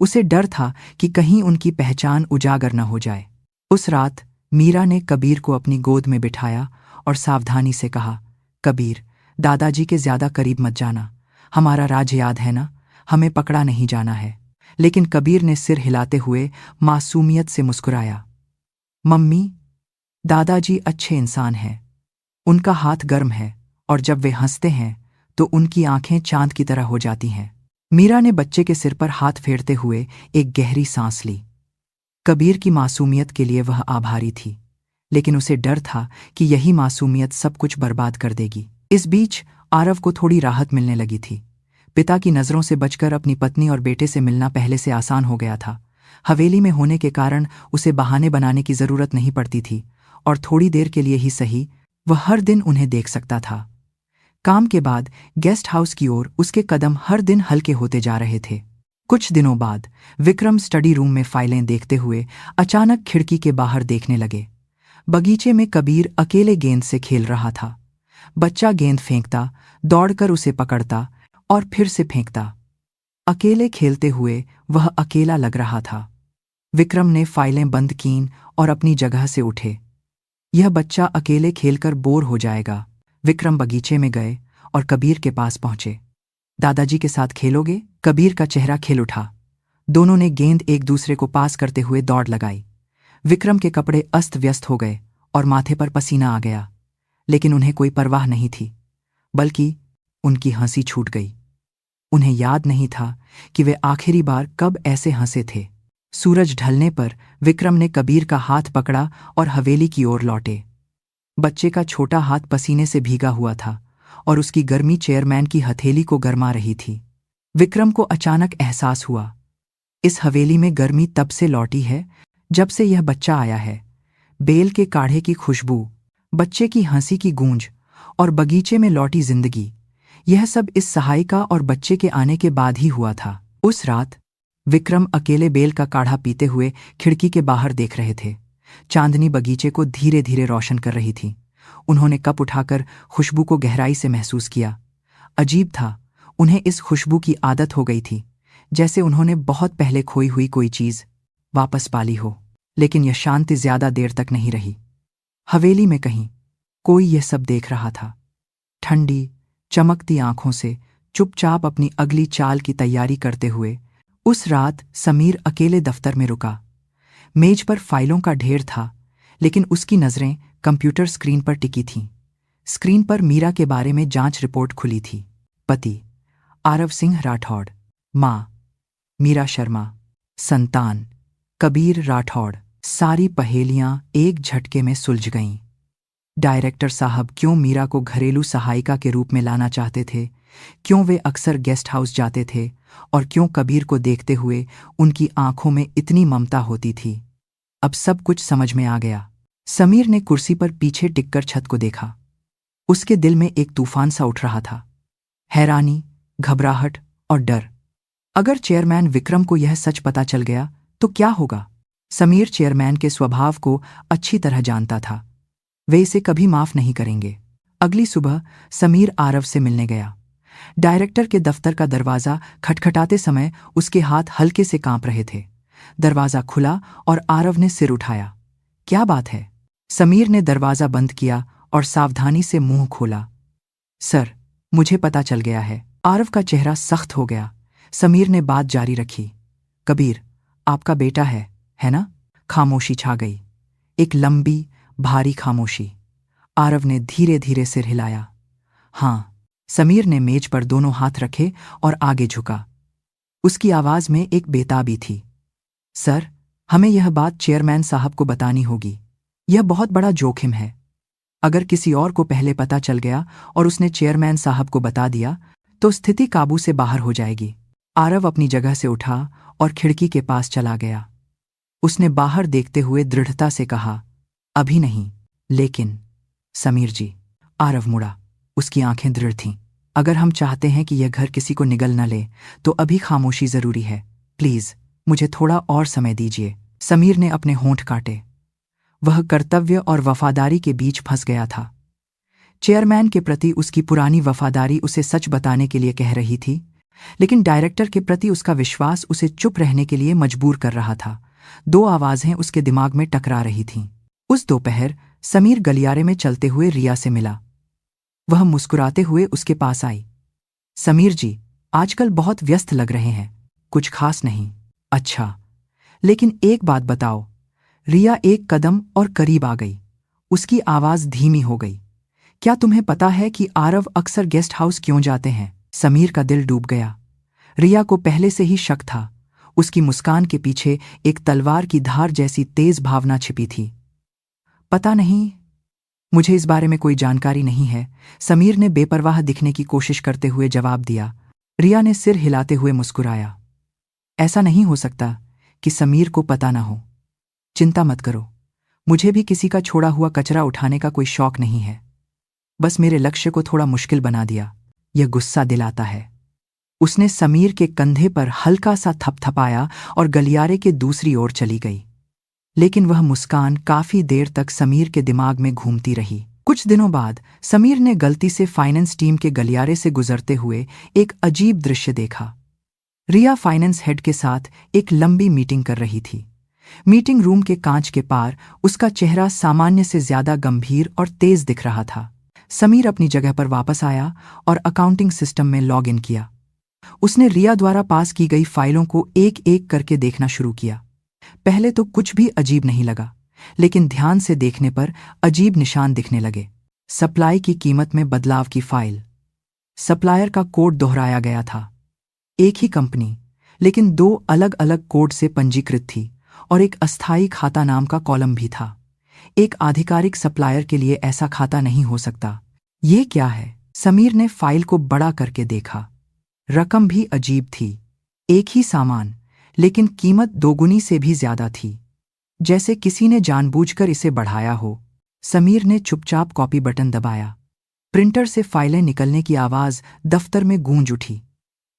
उसे डर था कि कहीं उनकी पहचान उजागर न हो जाए। उस रात मीरा ने कबीर को अपनी गोद में बिठाया और सावधानी से कहा, कबीर, दादाजी के ज्यादा करीब मत जाना। हमारा राज याद है ना, हमें पकड़ा नहीं जाना है। लेकिन कबीर ने सिर हिलाते हुए मासूमियत से मुस्कुराया। मम्मी, दादाजी अच्छे इंसान हैं। उनका हाथ गर्म है और जब वे हंसते हैं तो उनकी आंखें चांद की तरह हो जाती हैं। मीरा ने बच्चे के सिर पर हाथ फेरते हुए एक गहरी सांस ली। कबीर की मासूमियत के लिए वह आभारी थी, लेकिन उसे डर था कि यही मासूमियत सब कुछ बर्बाद कर देगी। इस बीच आरव को थोड़ी राहत मिलने लगी थी। पिता की नज़रों से बचकर अपनी पत्नी और बेटे से मिलना पहले से आसान हो गया था। हवेली में होने के कारण उसे बहाने बनाने की जरूरत नहीं पड़ती थी और थोड़ी देर के लिए ही सही वह हर दिन उन्हें देख सकता था। काम के बाद गेस्ट हाउस की ओर उसके कदम हर दिन हल्के होते जा रहे थे। कुछ दिनों बाद विक्रम स्टडी रूम में फाइलें देखते हुए अचानक खिड़की के बाहर देखने लगे। बगीचे में कबीर अकेले गेंद से खेल रहा था। बच्चा गेंद फेंकता, दौड़कर उसे पकड़ता और फिर से फेंकता। अकेले खेलते हुए वह अकेला लग रहा था। विक्रम ने फाइलें बंद कीं और अपनी जगह से उठे। यह बच्चा अकेले खेलकर बोर हो जाएगा। विक्रम बगीचे में गए और कबीर के पास पहुंचे। दादाजी के साथ खेलोगे? कबीर का चेहरा खिल उठा। दोनों ने गेंद एक दूसरे को पास करते हुए दौड़ लगाई। विक्रम के कपड़े अस्त व्यस्त हो गए और माथे पर पसीना आ गया, लेकिन उन्हें कोई परवाह नहीं थी, बल्कि उनकी हंसी छूट गई। उन्हें याद नहीं था कि वे आखिरी बार कब ऐसे हंसे थे। सूरज ढलने पर विक्रम ने कबीर का हाथ पकड़ा और हवेली की ओर लौटे। बच्चे का छोटा हाथ पसीने से भीगा हुआ था और उसकी गर्मी चेयरमैन की हथेली को गरमा रही थी। विक्रम को अचानक एहसास हुआ, इस हवेली में गर्मी तब से लौटी है जब से यह बच्चा आया है। बेल के काढ़े की खुशबू, बच्चे की हंसी की गूंज और बगीचे में लौटी जिंदगी, यह सब इस सहायिका और बच्चे के आने के बाद ही हुआ था। उस रात विक्रम अकेले बेल का काढ़ा पीते हुए खिड़की के बाहर देख रहे थे। चांदनी बगीचे को धीरे धीरे रोशन कर रही थी। उन्होंने कप उठाकर खुशबू को गहराई से महसूस किया। अजीब था, उन्हें इस खुशबू की आदत हो गई थी, जैसे उन्होंने बहुत पहले खोई हुई कोई चीज वापस पाली हो। लेकिन यह शांति ज्यादा देर तक नहीं रही। हवेली में कहीं कोई यह सब देख रहा था। ठंडी चमकती आंखों से चुपचाप अपनी अगली चाल की तैयारी करते हुए उस रात समीर अकेले दफ्तर में रुका। मेज पर फाइलों का ढेर था, लेकिन उसकी नजरें कंप्यूटर स्क्रीन पर टिकी थीं। स्क्रीन पर मीरा के बारे में जांच रिपोर्ट खुली थी। पति आरव सिंह राठौड़, मां मीरा शर्मा, संतान कबीर राठौड़। सारी पहेलियां एक झटके में सुलझ गईं। डायरेक्टर साहब क्यों मीरा को घरेलू सहायिका के रूप में लाना चाहते थे, क्यों वे अक्सर गेस्ट हाउस जाते थे और क्यों कबीर को देखते हुए उनकी आंखों में इतनी ममता होती थी। अब सब कुछ समझ में आ गया। समीर ने कुर्सी पर पीछे टिककर छत को देखा। उसके दिल में एक तूफान सा उठ रहा था। हैरानी, घबराहट और डर। अगर चेयरमैन विक्रम को यह सच पता चल गया तो क्या होगा? समीर चेयरमैन के स्वभाव को अच्छी तरह जानता था। वे इसे कभी माफ नहीं करेंगे। अगली सुबह समीर आरव से मिलने गया। डायरेक्टर के दफ्तर का दरवाजा खटखटाते समय उसके हाथ हल्के से कांप रहे थे। दरवाजा खुला और आरव ने सिर उठाया। क्या बात है? समीर ने दरवाजा बंद किया और सावधानी से मुंह खोला। सर, मुझे पता चल गया है। आरव का चेहरा सख्त हो गया। समीर ने बात जारी रखी। कबीर आपका बेटा है ना? खामोशी छा गई। एक लंबी भारी खामोशी। आरव ने धीरे धीरे सिर हिलाया। हाँ। समीर ने मेज पर दोनों हाथ रखे और आगे झुका। उसकी आवाज में एक बेताबी थी। सर, हमें यह बात चेयरमैन साहब को बतानी होगी। यह बहुत बड़ा जोखिम है। अगर किसी और को पहले पता चल गया और उसने चेयरमैन साहब को बता दिया तो स्थिति काबू से बाहर हो जाएगी। आरव अपनी जगह से उठा और खिड़की के पास चला गया। उसने बाहर देखते हुए दृढ़ता से कहा, अभी नहीं, लेकिन। समीर जी। आरव मुड़ा। उसकी आंखें दृढ़ थीं। अगर हम चाहते हैं कि यह घर किसी को निगल न ले तो अभी खामोशी जरूरी है। प्लीज मुझे थोड़ा और समय दीजिए। समीर ने अपने होंठ काटे। वह कर्तव्य और वफादारी के बीच फंस गया था। चेयरमैन के प्रति उसकी पुरानी वफादारी उसे सच बताने के लिए कह रही थी, लेकिन डायरेक्टर के प्रति उसका विश्वास उसे चुप रहने के लिए मजबूर कर रहा था। दो आवाजें उसके दिमाग में टकरा रही थीं। उस दोपहर समीर गलियारे में चलते हुए रिया से मिला। वह मुस्कुराते हुए उसके पास आई। समीर जी, आजकल बहुत व्यस्त लग रहे हैं। कुछ खास नहीं। अच्छा, लेकिन एक बात बताओ। रिया एक कदम और करीब आ गई। उसकी आवाज धीमी हो गई। क्या तुम्हें पता है कि आरव अक्सर गेस्ट हाउस क्यों जाते हैं? समीर का दिल डूब गया। रिया को पहले से ही शक था। उसकी मुस्कान के पीछे एक तलवार की धार जैसी तेज भावना छिपी थी। पता नहीं, मुझे इस बारे में कोई जानकारी नहीं है। समीर ने बेपरवाह दिखने की कोशिश करते हुए जवाब दिया। रिया ने सिर हिलाते हुए मुस्कुराया। ऐसा नहीं हो सकता कि समीर को पता ना हो। चिंता मत करो, मुझे भी किसी का छोड़ा हुआ कचरा उठाने का कोई शौक नहीं है। बस मेरे लक्ष्य को थोड़ा मुश्किल बना दिया। यह गुस्सा दिलाता है। उसने समीर के कंधे पर हल्का सा थपथपाया और गलियारे के दूसरी ओर चली गई। लेकिन वह मुस्कान काफी देर तक समीर के दिमाग में घूमती रही। कुछ दिनों बाद समीर ने गलती से फाइनेंस टीम के गलियारे से गुजरते हुए एक अजीब दृश्य देखा। रिया फाइनेंस हेड के साथ एक लंबी मीटिंग कर रही थी। मीटिंग रूम के कांच के पार उसका चेहरा सामान्य से ज्यादा गंभीर और तेज दिख रहा था। समीर अपनी जगह पर वापस आया और अकाउंटिंग सिस्टम में लॉग इन किया। उसने रिया द्वारा पास की गई फाइलों को एक एक करके देखना शुरू किया। पहले तो कुछ भी अजीब नहीं लगा, लेकिन ध्यान से देखने पर अजीब निशान दिखने लगे। सप्लाई की कीमत में बदलाव की फाइल। सप्लायर का कोड दोहराया गया था। एक ही कंपनी, लेकिन दो अलग अलग कोड से पंजीकृत थी और एक अस्थायी खाता नाम का कॉलम भी था। एक आधिकारिक सप्लायर के लिए ऐसा खाता नहीं हो सकता। ये क्या है? समीर ने फाइल को बड़ा करके देखा। रकम भी अजीब थी। एक ही सामान, लेकिन कीमत दोगुनी से भी ज्यादा थी, जैसे किसी ने जानबूझकर इसे बढ़ाया हो। समीर ने चुपचाप कॉपी बटन दबाया। प्रिंटर से फाइलें निकलने की आवाज दफ्तर में गूंज उठी।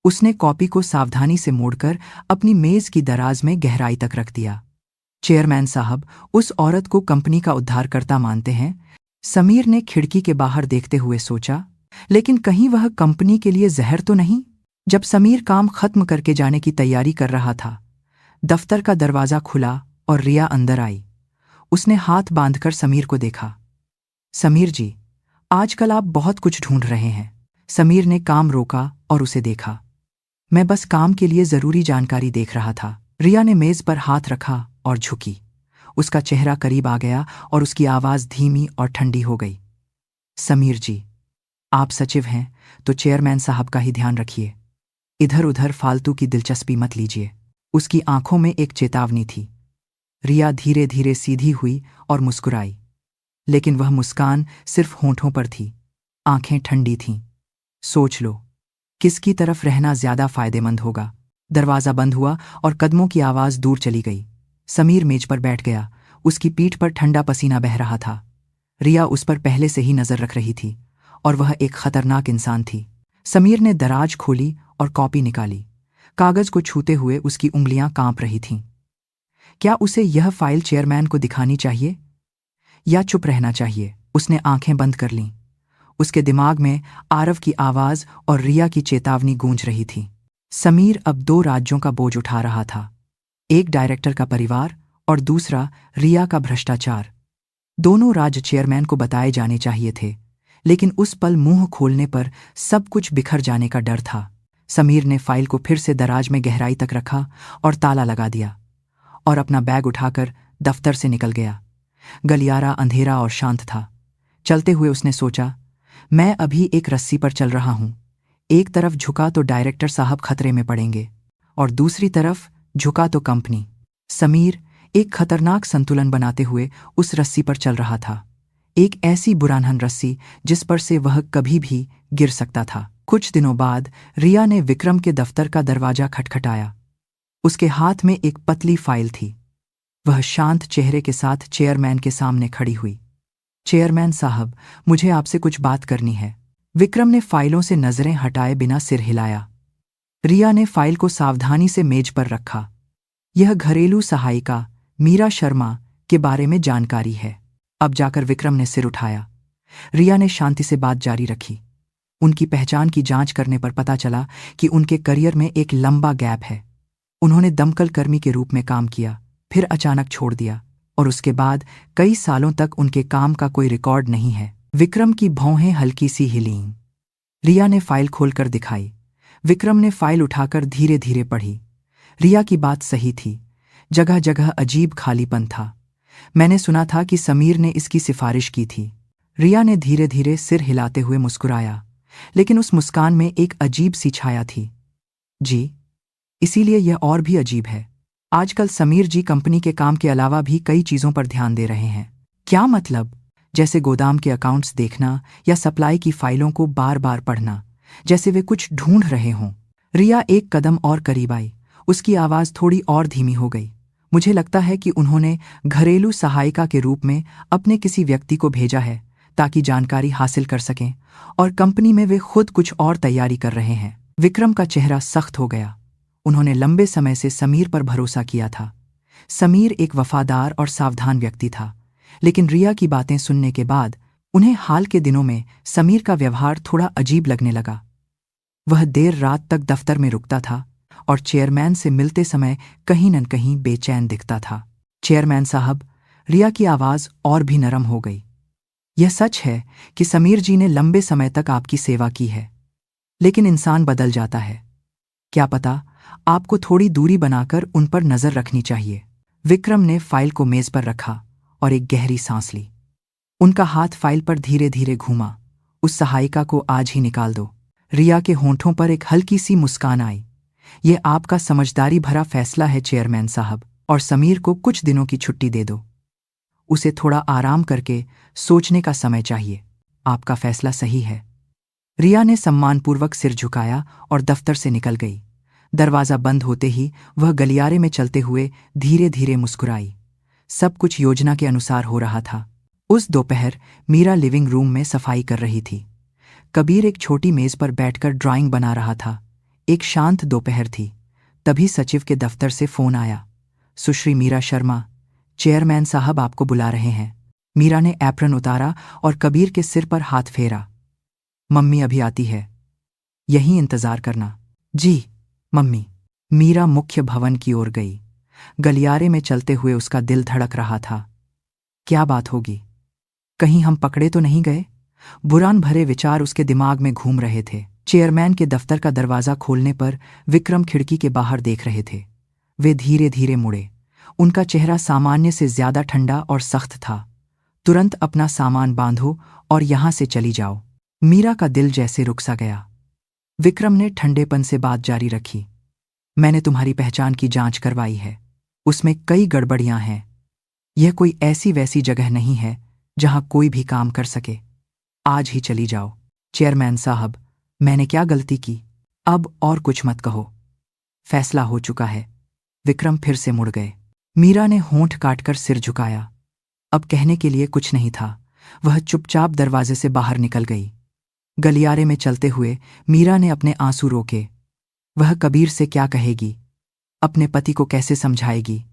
उसने कॉपी को सावधानी से मोड़कर अपनी मेज की दराज में गहराई तक रख दिया। चेयरमैन साहब उस औरत को कंपनी का उद्धारकर्ता मानते हैं। समीर ने खिड़की के बाहर देखते हुए सोचा, लेकिन कहीं वह कंपनी के लिए जहर तो नहीं? जब समीर काम खत्म करके जाने की तैयारी कर रहा था, दफ्तर का दरवाजा खुला और रिया अंदर आई। उसने हाथ बांधकर समीर को देखा। समीर जी, आजकल आप बहुत कुछ ढूंढ रहे हैं। समीर ने काम रोका और उसे देखा। मैं बस काम के लिए जरूरी जानकारी देख रहा था। रिया ने मेज पर हाथ रखा और झुकी। उसका चेहरा करीब आ गया और उसकी आवाज धीमी और ठंडी हो गई। समीर जी, आप सचिव हैं तो चेयरमैन साहब का ही ध्यान रखिए। इधर उधर फालतू की दिलचस्पी मत लीजिए। उसकी आंखों में एक चेतावनी थी। रिया धीरे धीरे सीधी हुई और मुस्कुराई, लेकिन वह मुस्कान सिर्फ होंठों पर थी। आंखें ठंडी थीं। सोच लो, किसकी तरफ रहना ज्यादा फायदेमंद होगा। दरवाजा बंद हुआ और कदमों की आवाज दूर चली गई। समीर मेज पर बैठ गया। उसकी पीठ पर ठंडा पसीना बह रहा था। रिया उस पर पहले से ही नजर रख रही थी और वह एक खतरनाक इंसान थी। समीर ने दराज खोली और कॉपी निकाली। कागज को छूते हुए उसकी उंगलियां कांप रही थीं। क्या उसे यह फाइल चेयरमैन को दिखानी चाहिए या चुप रहना चाहिए? उसने आंखें बंद कर लीं। उसके दिमाग में आरव की आवाज और रिया की चेतावनी गूंज रही थी। समीर अब 2 राज्यों का बोझ उठा रहा था, एक डायरेक्टर का परिवार और दूसरा रिया का भ्रष्टाचार। दोनों राज्य चेयरमैन को बताए जाने चाहिए थे, लेकिन उस पल मुंह खोलने पर सब कुछ बिखर जाने का डर था। समीर ने फाइल को फिर से दराज में गहराई तक रखा और ताला लगा दिया और अपना बैग उठाकर दफ्तर से निकल गया। गलियारा अंधेरा और शांत था। चलते हुए उसने सोचा, मैं अभी एक रस्सी पर चल रहा हूं। एक तरफ झुका तो डायरेक्टर साहब खतरे में पड़ेंगे और दूसरी तरफ झुका तो कंपनी। समीर एक खतरनाक संतुलन बनाते हुए उस रस्सी पर चल रहा था, एक ऐसी बुरानहन रस्सी जिस पर से वह कभी भी गिर सकता था। कुछ दिनों बाद रिया ने विक्रम के दफ्तर का दरवाजा खटखटाया। उसके हाथ में एक पतली फाइल थी। वह शांत चेहरे के साथ चेयरमैन के सामने खड़ी हुई। चेयरमैन साहब, मुझे आपसे कुछ बात करनी है। विक्रम ने फाइलों से नजरें हटाए बिना सिर हिलाया। रिया ने फाइल को सावधानी से मेज पर रखा। यह घरेलू सहायिका मीरा शर्मा के बारे में जानकारी है। अब जाकर विक्रम ने सिर उठाया। रिया ने शांति से बात जारी रखी। उनकी पहचान की जांच करने पर पता चला कि उनके करियर में एक लंबा गैप है। उन्होंने दमकल कर्मी के रूप में काम किया, फिर अचानक छोड़ दिया और उसके बाद कई सालों तक उनके काम का कोई रिकॉर्ड नहीं है। विक्रम की भौहें हल्की सी हिलीं। रिया ने फाइल खोलकर दिखाई। विक्रम ने फाइल उठाकर धीरे धीरे पढ़ी। रिया की बात सही थी, जगह जगह अजीब खालीपन था। मैंने सुना था कि समीर ने इसकी सिफारिश की थी। रिया ने धीरे धीरे सिर हिलाते हुए मुस्कुराया, लेकिन उस मुस्कान में एक अजीब सी छाया थी। जी, इसीलिए यह और भी अजीब है। आजकल समीर जी कंपनी के काम के अलावा भी कई चीजों पर ध्यान दे रहे हैं। क्या मतलब? जैसे गोदाम के अकाउंट्स देखना या सप्लाई की फाइलों को बार बार पढ़ना, जैसे वे कुछ ढूंढ रहे हों। रिया एक कदम और करीब आई। उसकी आवाज थोड़ी और धीमी हो गई। मुझे लगता है कि उन्होंने घरेलू सहायिका के रूप में अपने किसी व्यक्ति को भेजा है ताकि जानकारी हासिल कर सकें, और कंपनी में वे खुद कुछ और तैयारी कर रहे हैं। विक्रम का चेहरा सख्त हो गया। उन्होंने लंबे समय से समीर पर भरोसा किया था। समीर एक वफादार और सावधान व्यक्ति था, लेकिन रिया की बातें सुनने के बाद उन्हें हाल के दिनों में समीर का व्यवहार थोड़ा अजीब लगने लगा। वह देर रात तक दफ्तर में रुकता था और चेयरमैन से मिलते समय कहीं न कहीं बेचैन दिखता था। चेयरमैन साहब, रिया की आवाज और भी नरम हो गई। यह सच है कि समीर जी ने लंबे समय तक आपकी सेवा की है, लेकिन इंसान बदल जाता है। क्या पता आपको थोड़ी दूरी बनाकर उन पर नजर रखनी चाहिए। विक्रम ने फाइल को मेज पर रखा और एक गहरी सांस ली। उनका हाथ फाइल पर धीरे धीरे घूमा। उस सहायिका को आज ही निकाल दो। रिया के होंठों पर एक हल्की सी मुस्कान आई। यह आपका समझदारी भरा फैसला है चेयरमैन साहब, और समीर को कुछ दिनों की छुट्टी दे दो। उसे थोड़ा आराम करके सोचने का समय चाहिए। आपका फैसला सही है। रिया ने सम्मानपूर्वक सिर झुकाया और दफ्तर से निकल गई। दरवाजा बंद होते ही वह गलियारे में चलते हुए धीरे धीरे मुस्कुराई। सब कुछ योजना के अनुसार हो रहा था। उस दोपहर मीरा लिविंग रूम में सफाई कर रही थी। कबीर एक छोटी मेज पर बैठकर ड्राइंग बना रहा था। एक शांत दोपहर थी। तभी सचिव के दफ्तर से फोन आया। सुश्री मीरा शर्मा, चेयरमैन साहब आपको बुला रहे हैं। मीरा ने एप्रन उतारा और कबीर के सिर पर हाथ फेरा। मम्मी अभी आती है, यहीं इंतजार करना। जी मम्मी। मीरा मुख्य भवन की ओर गई। गलियारे में चलते हुए उसका दिल धड़क रहा था। क्या बात होगी? कहीं हम पकड़े तो नहीं गए? बुरान भरे विचार उसके दिमाग में घूम रहे थे। चेयरमैन के दफ्तर का दरवाजा खोलने पर विक्रम खिड़की के बाहर देख रहे थे। वे धीरे धीरे मुड़े। उनका चेहरा सामान्य से ज्यादा ठंडा और सख्त था। तुरंत अपना सामान बांधो और यहां से चली जाओ। मीरा का दिल जैसे रुक सा गया। विक्रम ने ठंडेपन से बात जारी रखी। मैंने तुम्हारी पहचान की जांच करवाई है। उसमें कई गड़बड़ियां हैं। यह कोई ऐसी वैसी जगह नहीं है जहां कोई भी काम कर सके। आज ही चली जाओ। चेयरमैन साहब, मैंने क्या गलती की? अब और कुछ मत कहो। फैसला हो चुका है। विक्रम फिर से मुड़ गए। मीरा ने होंठ काटकर सिर झुकाया। अब कहने के लिए कुछ नहीं था। वह चुपचाप दरवाजे से बाहर निकल गई। गलियारे में चलते हुए मीरा ने अपने आंसू रोके। वह कबीर से क्या कहेगी, अपने पति को कैसे समझाएगी।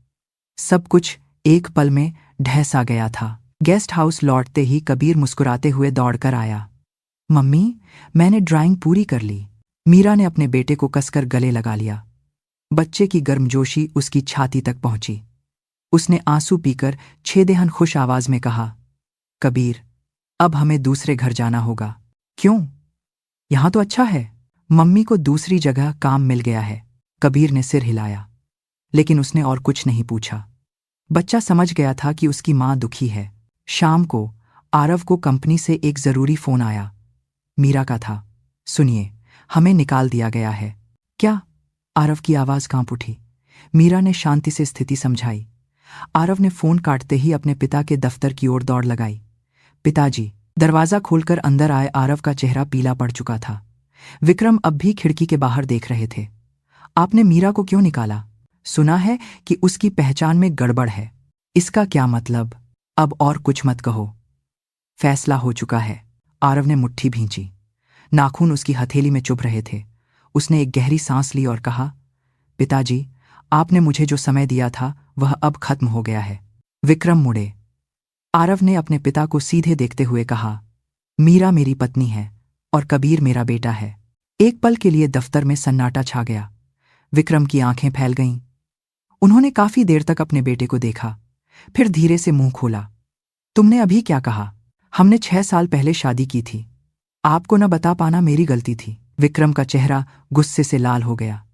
सब कुछ एक पल में ढह सा गया था। गेस्ट हाउस लौटते ही कबीर मुस्कुराते हुए दौड़कर आया। मम्मी, मैंने ड्राइंग पूरी कर ली। मीरा ने अपने बेटे को कसकर गले लगा लिया। बच्चे की गर्मजोशी उसकी छाती तक पहुंची। उसने आंसू पीकर छेदेहन खुश आवाज में कहा, कबीर, अब हमें दूसरे घर जाना होगा। क्यों? यहां तो अच्छा है। मम्मी को दूसरी जगह काम मिल गया है। कबीर ने सिर हिलाया, लेकिन उसने और कुछ नहीं पूछा। बच्चा समझ गया था कि उसकी मां दुखी है। शाम को आरव को कंपनी से एक जरूरी फोन आया। मीरा का था। सुनिए, हमें निकाल दिया गया है। क्या? आरव की आवाज कांप उठी। मीरा ने शांति से स्थिति समझाई। आरव ने फोन काटते ही अपने पिता के दफ्तर की ओर दौड़ लगाई। पिताजी। दरवाजा खोलकर अंदर आए आरव का चेहरा पीला पड़ चुका था। विक्रम अब भी खिड़की के बाहर देख रहे थे। आपने मीरा को क्यों निकाला? सुना है कि उसकी पहचान में गड़बड़ है। इसका क्या मतलब? अब और कुछ मत कहो। फैसला हो चुका है। आरव ने मुट्ठी भींची। नाखून उसकी हथेली में चुभ रहे थे। उसने एक गहरी सांस ली और कहा, पिताजी, आपने मुझे जो समय दिया था वह अब खत्म हो गया है। विक्रम मुड़े। आरव ने अपने पिता को सीधे देखते हुए कहा, मीरा मेरी पत्नी है और कबीर मेरा बेटा है। एक पल के लिए दफ्तर में सन्नाटा छा गया। विक्रम की आंखें फैल गईं। उन्होंने काफी देर तक अपने बेटे को देखा, फिर धीरे से मुंह खोला। तुमने अभी क्या कहा? हमने 6 साल पहले शादी की थी। आपको न बता पाना मेरी गलती थी। विक्रम का चेहरा गुस्से से लाल हो गया।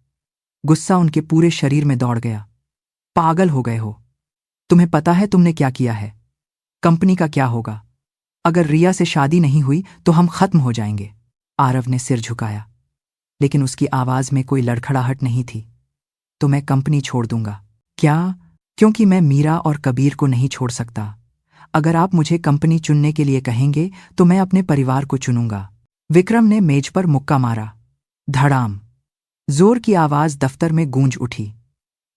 गुस्सा उनके पूरे शरीर में दौड़ गया। पागल हो गए हो? तुम्हें पता है तुमने क्या किया है? कंपनी का क्या होगा? अगर रिया से शादी नहीं हुई तो हम खत्म हो जाएंगे। आरव ने सिर झुकाया, लेकिन उसकी आवाज में कोई लड़खड़ाहट नहीं थी। तो मैं कंपनी छोड़ दूंगा। क्या? क्योंकि मैं मीरा और कबीर को नहीं छोड़ सकता। अगर आप मुझे कंपनी चुनने के लिए कहेंगे तो मैं अपने परिवार को चुनूंगा। विक्रम ने मेज पर मुक्का मारा। धड़ाम। जोर की आवाज दफ्तर में गूंज उठी।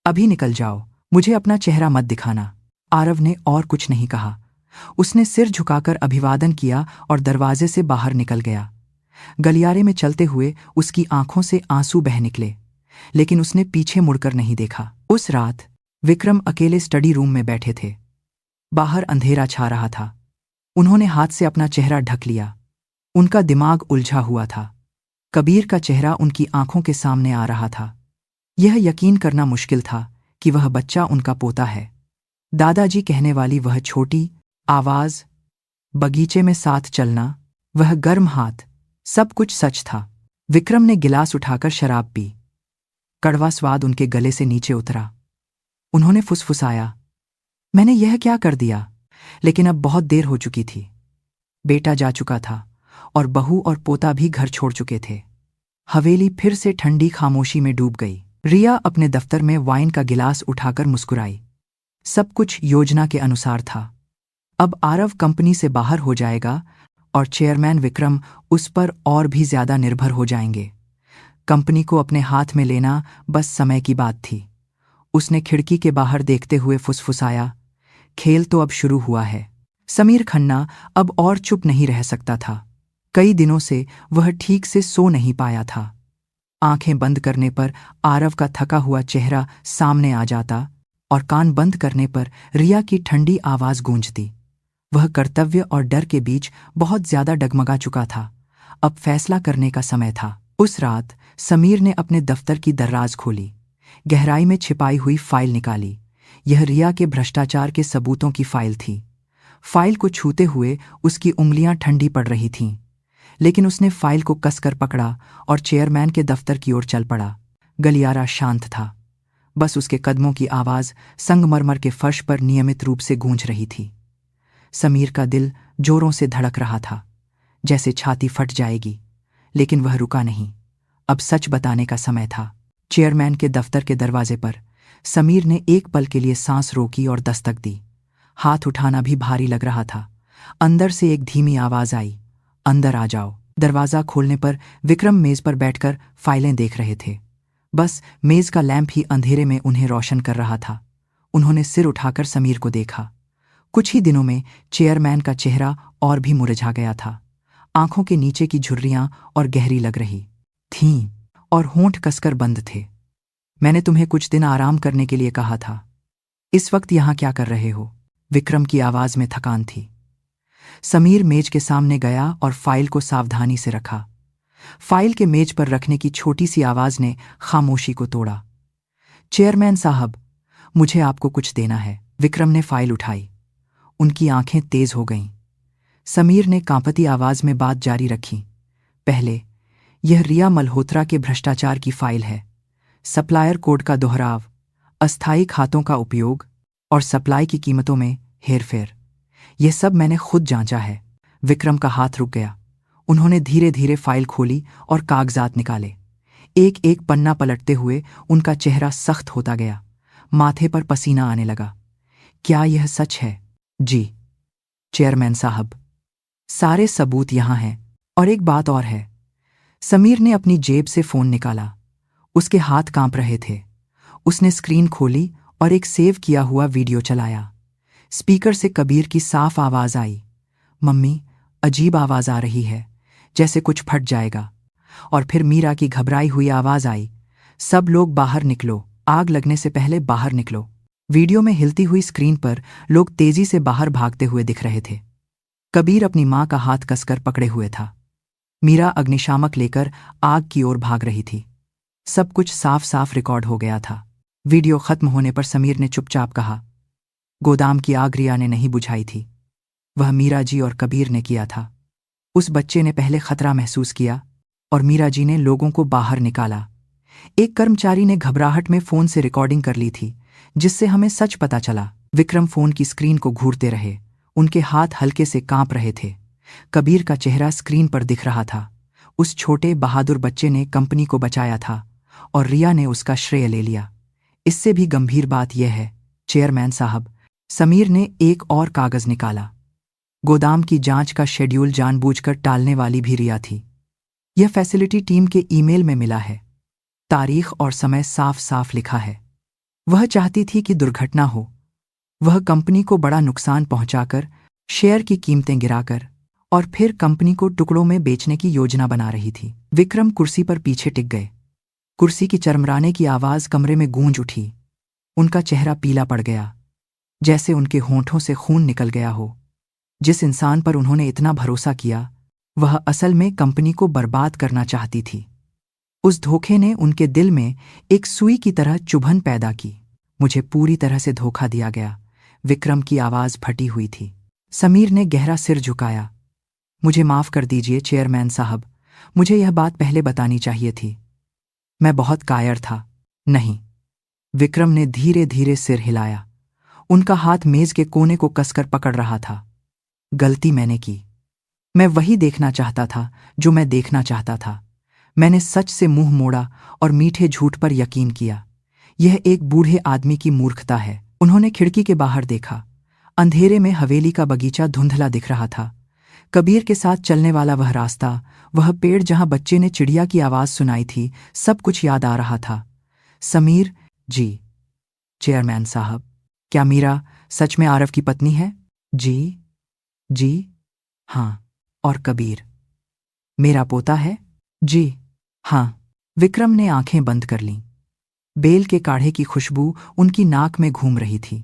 अभी निकल जाओ, मुझे अपना चेहरा मत दिखाना। आरव ने और कुछ नहीं कहा। उसने सिर झुकाकर अभिवादन किया और दरवाजे से बाहर निकल गया। गलियारे में चलते हुए उसकी आंखों से आंसू बह निकले, लेकिन उसने पीछे मुड़कर नहीं देखा। उस रात विक्रम अकेले स्टडी रूम में बैठे थे। बाहर अंधेरा छा रहा था। उन्होंने हाथ से अपना चेहरा ढक लिया। उनका दिमाग उलझा हुआ था। कबीर का चेहरा उनकी आंखों के सामने आ रहा था। यह यकीन करना मुश्किल था कि वह बच्चा उनका पोता है। दादाजी कहने वाली वह छोटी आवाज, बगीचे में साथ चलना, वह गर्म हाथ, सब कुछ सच था। विक्रम ने गिलास उठाकर शराब पी। कड़वा स्वाद उनके गले से नीचे उतरा। उन्होंने फुसफुसाया, मैंने यह क्या कर दिया? लेकिन अब बहुत देर हो चुकी थी। बेटा जा चुका था और बहू और पोता भी घर छोड़ चुके थे। हवेली फिर से ठंडी खामोशी में डूब गई। रिया अपने दफ्तर में वाइन का गिलास उठाकर मुस्कुराई। सब कुछ योजना के अनुसार था। अब आरव कंपनी से बाहर हो जाएगा और चेयरमैन विक्रम उस पर और भी ज्यादा निर्भर हो जाएंगे। कंपनी को अपने हाथ में लेना बस समय की बात थी। उसने खिड़की के बाहर देखते हुए फुसफुसाया, खेल तो अब शुरू हुआ है। समीर खन्ना अब और चुप नहीं रह सकता था। कई दिनों से वह ठीक से सो नहीं पाया था। आंखें बंद करने पर आरव का थका हुआ चेहरा सामने आ जाता और कान बंद करने पर रिया की ठंडी आवाज गूंजती। वह कर्तव्य और डर के बीच बहुत ज्यादा डगमगा चुका था। अब फैसला करने का समय था। उस रात समीर ने अपने दफ्तर की दर्राज खोली, गहराई में छिपाई हुई फाइल निकाली। यह रिया के भ्रष्टाचार के सबूतों की फाइल थी। फाइल को छूते हुए उसकी उंगलियां ठंडी पड़ रही थीं, लेकिन उसने फाइल को कसकर पकड़ा और चेयरमैन के दफ्तर की ओर चल पड़ा। गलियारा शांत था। बस उसके कदमों की आवाज संगमरमर के फर्श पर नियमित रूप से गूंज रही थी। समीर का दिल जोरों से धड़क रहा था, जैसे छाती फट जाएगी, लेकिन वह रुका नहीं। अब सच बताने का समय था। चेयरमैन के दफ्तर के दरवाजे पर समीर ने एक पल के लिए सांस रोकी और दस्तक दी। हाथ उठाना भी भारी लग रहा था। अंदर से एक धीमी आवाज आई, अंदर आ जाओ। दरवाजा खोलने पर विक्रम मेज पर बैठकर फाइलें देख रहे थे। बस मेज का लैंप ही अंधेरे में उन्हें रोशन कर रहा था। उन्होंने सिर उठाकर समीर को देखा। कुछ ही दिनों में चेयरमैन का चेहरा और भी मुरझा गया था। आंखों के नीचे की झुर्रियां और गहरी लग रही थीं और होंठ कसकर बंद थे। मैंने तुम्हें कुछ दिन आराम करने के लिए कहा था। इस वक्त यहां क्या कर रहे हो? विक्रम की आवाज में थकान थी। समीर मेज के सामने गया और फाइल को सावधानी से रखा। फाइल के मेज पर रखने की छोटी सी आवाज ने खामोशी को तोड़ा। चेयरमैन साहब, मुझे आपको कुछ देना है। विक्रम ने फाइल उठाई। उनकी आंखें तेज हो गईं। समीर ने कांपती आवाज में बात जारी रखी। पहले, यह रिया मल्होत्रा के भ्रष्टाचार की फाइल है। सप्लायर कोड का दोहराव, अस्थायी खातों का उपयोग और सप्लाई की कीमतों में हेरफेर, यह सब मैंने खुद जांचा है। विक्रम का हाथ रुक गया। उन्होंने धीरे धीरे फाइल खोली और कागजात निकाले। एक एक पन्ना पलटते हुए उनका चेहरा सख्त होता गया। माथे पर पसीना आने लगा। क्या यह सच है? जी चेयरमैन साहब, सारे सबूत यहां हैं। और एक बात और है। समीर ने अपनी जेब से फोन निकाला। उसके हाथ कांप रहे थे। उसने स्क्रीन खोली और एक सेव किया हुआ वीडियो चलाया। स्पीकर से कबीर की साफ आवाज आई। मम्मी, अजीब आवाज आ रही है, जैसे कुछ फट जाएगा। और फिर मीरा की घबराई हुई आवाज आई, सब लोग बाहर निकलो, आग लगने से पहले बाहर निकलो। वीडियो में हिलती हुई स्क्रीन पर लोग तेजी से बाहर भागते हुए दिख रहे थे। कबीर अपनी मां का हाथ कसकर पकड़े हुए था। मीरा अग्निशामक लेकर आग की ओर भाग रही थी। सब कुछ साफ साफ रिकॉर्ड हो गया था। वीडियो खत्म होने पर समीर ने चुपचाप कहा, गोदाम की आग रिया ने नहीं बुझाई थी, वह मीरा जी और कबीर ने किया था। उस बच्चे ने पहले खतरा महसूस किया और मीरा जी ने लोगों को बाहर निकाला। एक कर्मचारी ने घबराहट में फोन से रिकॉर्डिंग कर ली थी, जिससे हमें सच पता चला। विक्रम फोन की स्क्रीन को घूरते रहे। उनके हाथ हल्के से कांप रहे थे। कबीर का चेहरा स्क्रीन पर दिख रहा था। उस छोटे बहादुर बच्चे ने कंपनी को बचाया था और रिया ने उसका श्रेय ले लिया। इससे भी गंभीर बात यह है, चेयरमैन साहब, समीर ने एक और कागज निकाला। गोदाम की जांच का शेड्यूल जानबूझकर टालने वाली भी रिया थी। यह फैसिलिटी टीम के ईमेल में मिला है। तारीख और समय साफ साफ लिखा है। वह चाहती थी कि दुर्घटना हो। वह कंपनी को बड़ा नुकसान पहुंचाकर, शेयर की कीमतें गिराकर और फिर कंपनी को टुकड़ों में बेचने की योजना बना रही थी। विक्रम कुर्सी पर पीछे टिक गए। कुर्सी की चरमराने की आवाज कमरे में गूंज उठी। उनका चेहरा पीला पड़ गया, जैसे उनके होंठों से खून निकल गया हो। जिस इंसान पर उन्होंने इतना भरोसा किया, वह असल में कंपनी को बर्बाद करना चाहती थी। उस धोखे ने उनके दिल में एक सुई की तरह चुभन पैदा की। मुझे पूरी तरह से धोखा दिया गया। विक्रम की आवाज फटी हुई थी। समीर ने गहरा सिर झुकाया। मुझे माफ कर दीजिए चेयरमैन साहब, मुझे यह बात पहले बतानी चाहिए थी। मैं बहुत कायर था। नहीं। विक्रम ने धीरे धीरे सिर हिलाया। उनका हाथ मेज के कोने को कसकर पकड़ रहा था। गलती मैंने की। मैं वही देखना चाहता था जो मैं देखना चाहता था। मैंने सच से मुंह मोड़ा और मीठे झूठ पर यकीन किया। यह एक बूढ़े आदमी की मूर्खता है। उन्होंने खिड़की के बाहर देखा। अंधेरे में हवेली का बगीचा धुंधला दिख रहा था। कबीर के साथ चलने वाला वह रास्ता, वह पेड़ जहां बच्चे ने चिड़िया की आवाज सुनाई थी, सब कुछ याद आ रहा था। समीर, जी चेयरमैन साहब, क्या मीरा सच में आरव की पत्नी है? जी जी हाँ। और कबीर मेरा पोता है? जी हाँ। विक्रम ने आंखें बंद कर लीं। बेल के काढ़े की खुशबू उनकी नाक में घूम रही थी।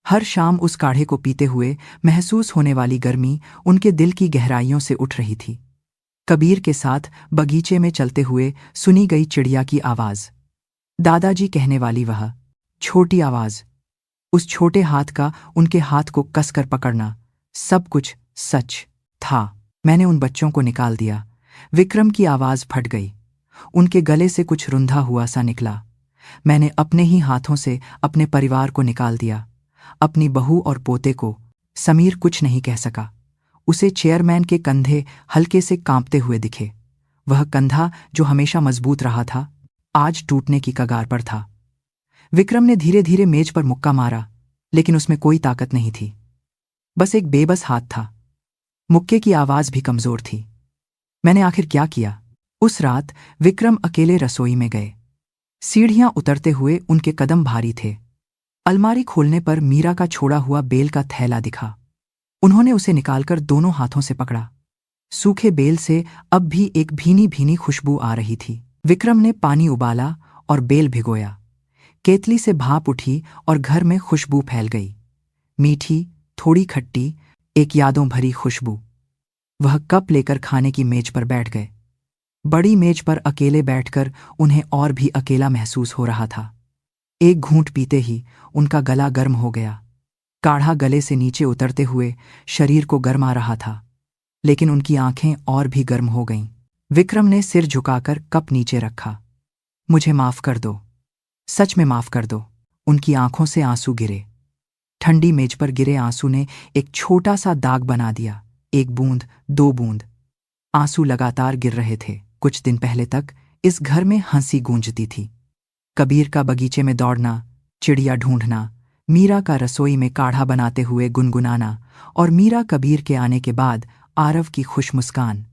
हर शाम उस काढ़े को पीते हुए महसूस होने वाली गर्मी उनके दिल की गहराइयों से उठ रही थी। कबीर के साथ बगीचे में चलते हुए सुनी गई चिड़िया की आवाज, दादाजी कहने वाली वह छोटी आवाज, उस छोटे हाथ का उनके हाथ को कसकर पकड़ना, सब कुछ सच था। मैंने उन बच्चों को निकाल दिया। विक्रम की आवाज फट गई। उनके गले से कुछ रुंधा हुआ सा निकला। मैंने अपने ही हाथों से अपने परिवार को निकाल दिया, अपनी बहू और पोते को। समीर कुछ नहीं कह सका। उसे चेयरमैन के कंधे हल्के से कांपते हुए दिखे। वह कंधा जो हमेशा मजबूत रहा था, आज टूटने की कगार पर था। विक्रम ने धीरे धीरे मेज पर मुक्का मारा, लेकिन उसमें कोई ताकत नहीं थी, बस एक बेबस हाथ था। मुक्के की आवाज भी कमजोर थी। मैंने आखिर क्या किया? उस रात विक्रम अकेले रसोई में गए। सीढ़ियां उतरते हुए उनके कदम भारी थे। अलमारी खोलने पर मीरा का छोड़ा हुआ बेल का थैला दिखा। उन्होंने उसे निकालकर दोनों हाथों से पकड़ा। सूखे बेल से अब भी एक भीनी भीनी खुशबू आ रही थी। विक्रम ने पानी उबाला और बेल भिगोया। केतली से भाप उठी और घर में खुशबू फैल गई। मीठी, थोड़ी खट्टी, एक यादों भरी खुशबू। वह कप लेकर खाने की मेज पर बैठ गए। बड़ी मेज पर अकेले बैठकर उन्हें और भी अकेला महसूस हो रहा था। एक घूंट पीते ही उनका गला गर्म हो गया। काढ़ा गले से नीचे उतरते हुए शरीर को गरमा रहा था, लेकिन उनकी आंखें और भी गर्म हो गईं। विक्रम ने सिर झुकाकर कप नीचे रखा। मुझे माफ कर दो, सच में माफ कर दो। उनकी आंखों से आंसू गिरे। ठंडी मेज पर गिरे आंसू ने एक छोटा सा दाग बना दिया। एक बूंद, दो बूंद, आंसू लगातार गिर रहे थे। कुछ दिन पहले तक इस घर में हंसी गूंजती थी। कबीर का बगीचे में दौड़ना, चिड़िया ढूंढना, मीरा का रसोई में काढ़ा बनाते हुए गुनगुनाना और मीरा कबीर के आने के बाद आरव की खुश मुस्कान।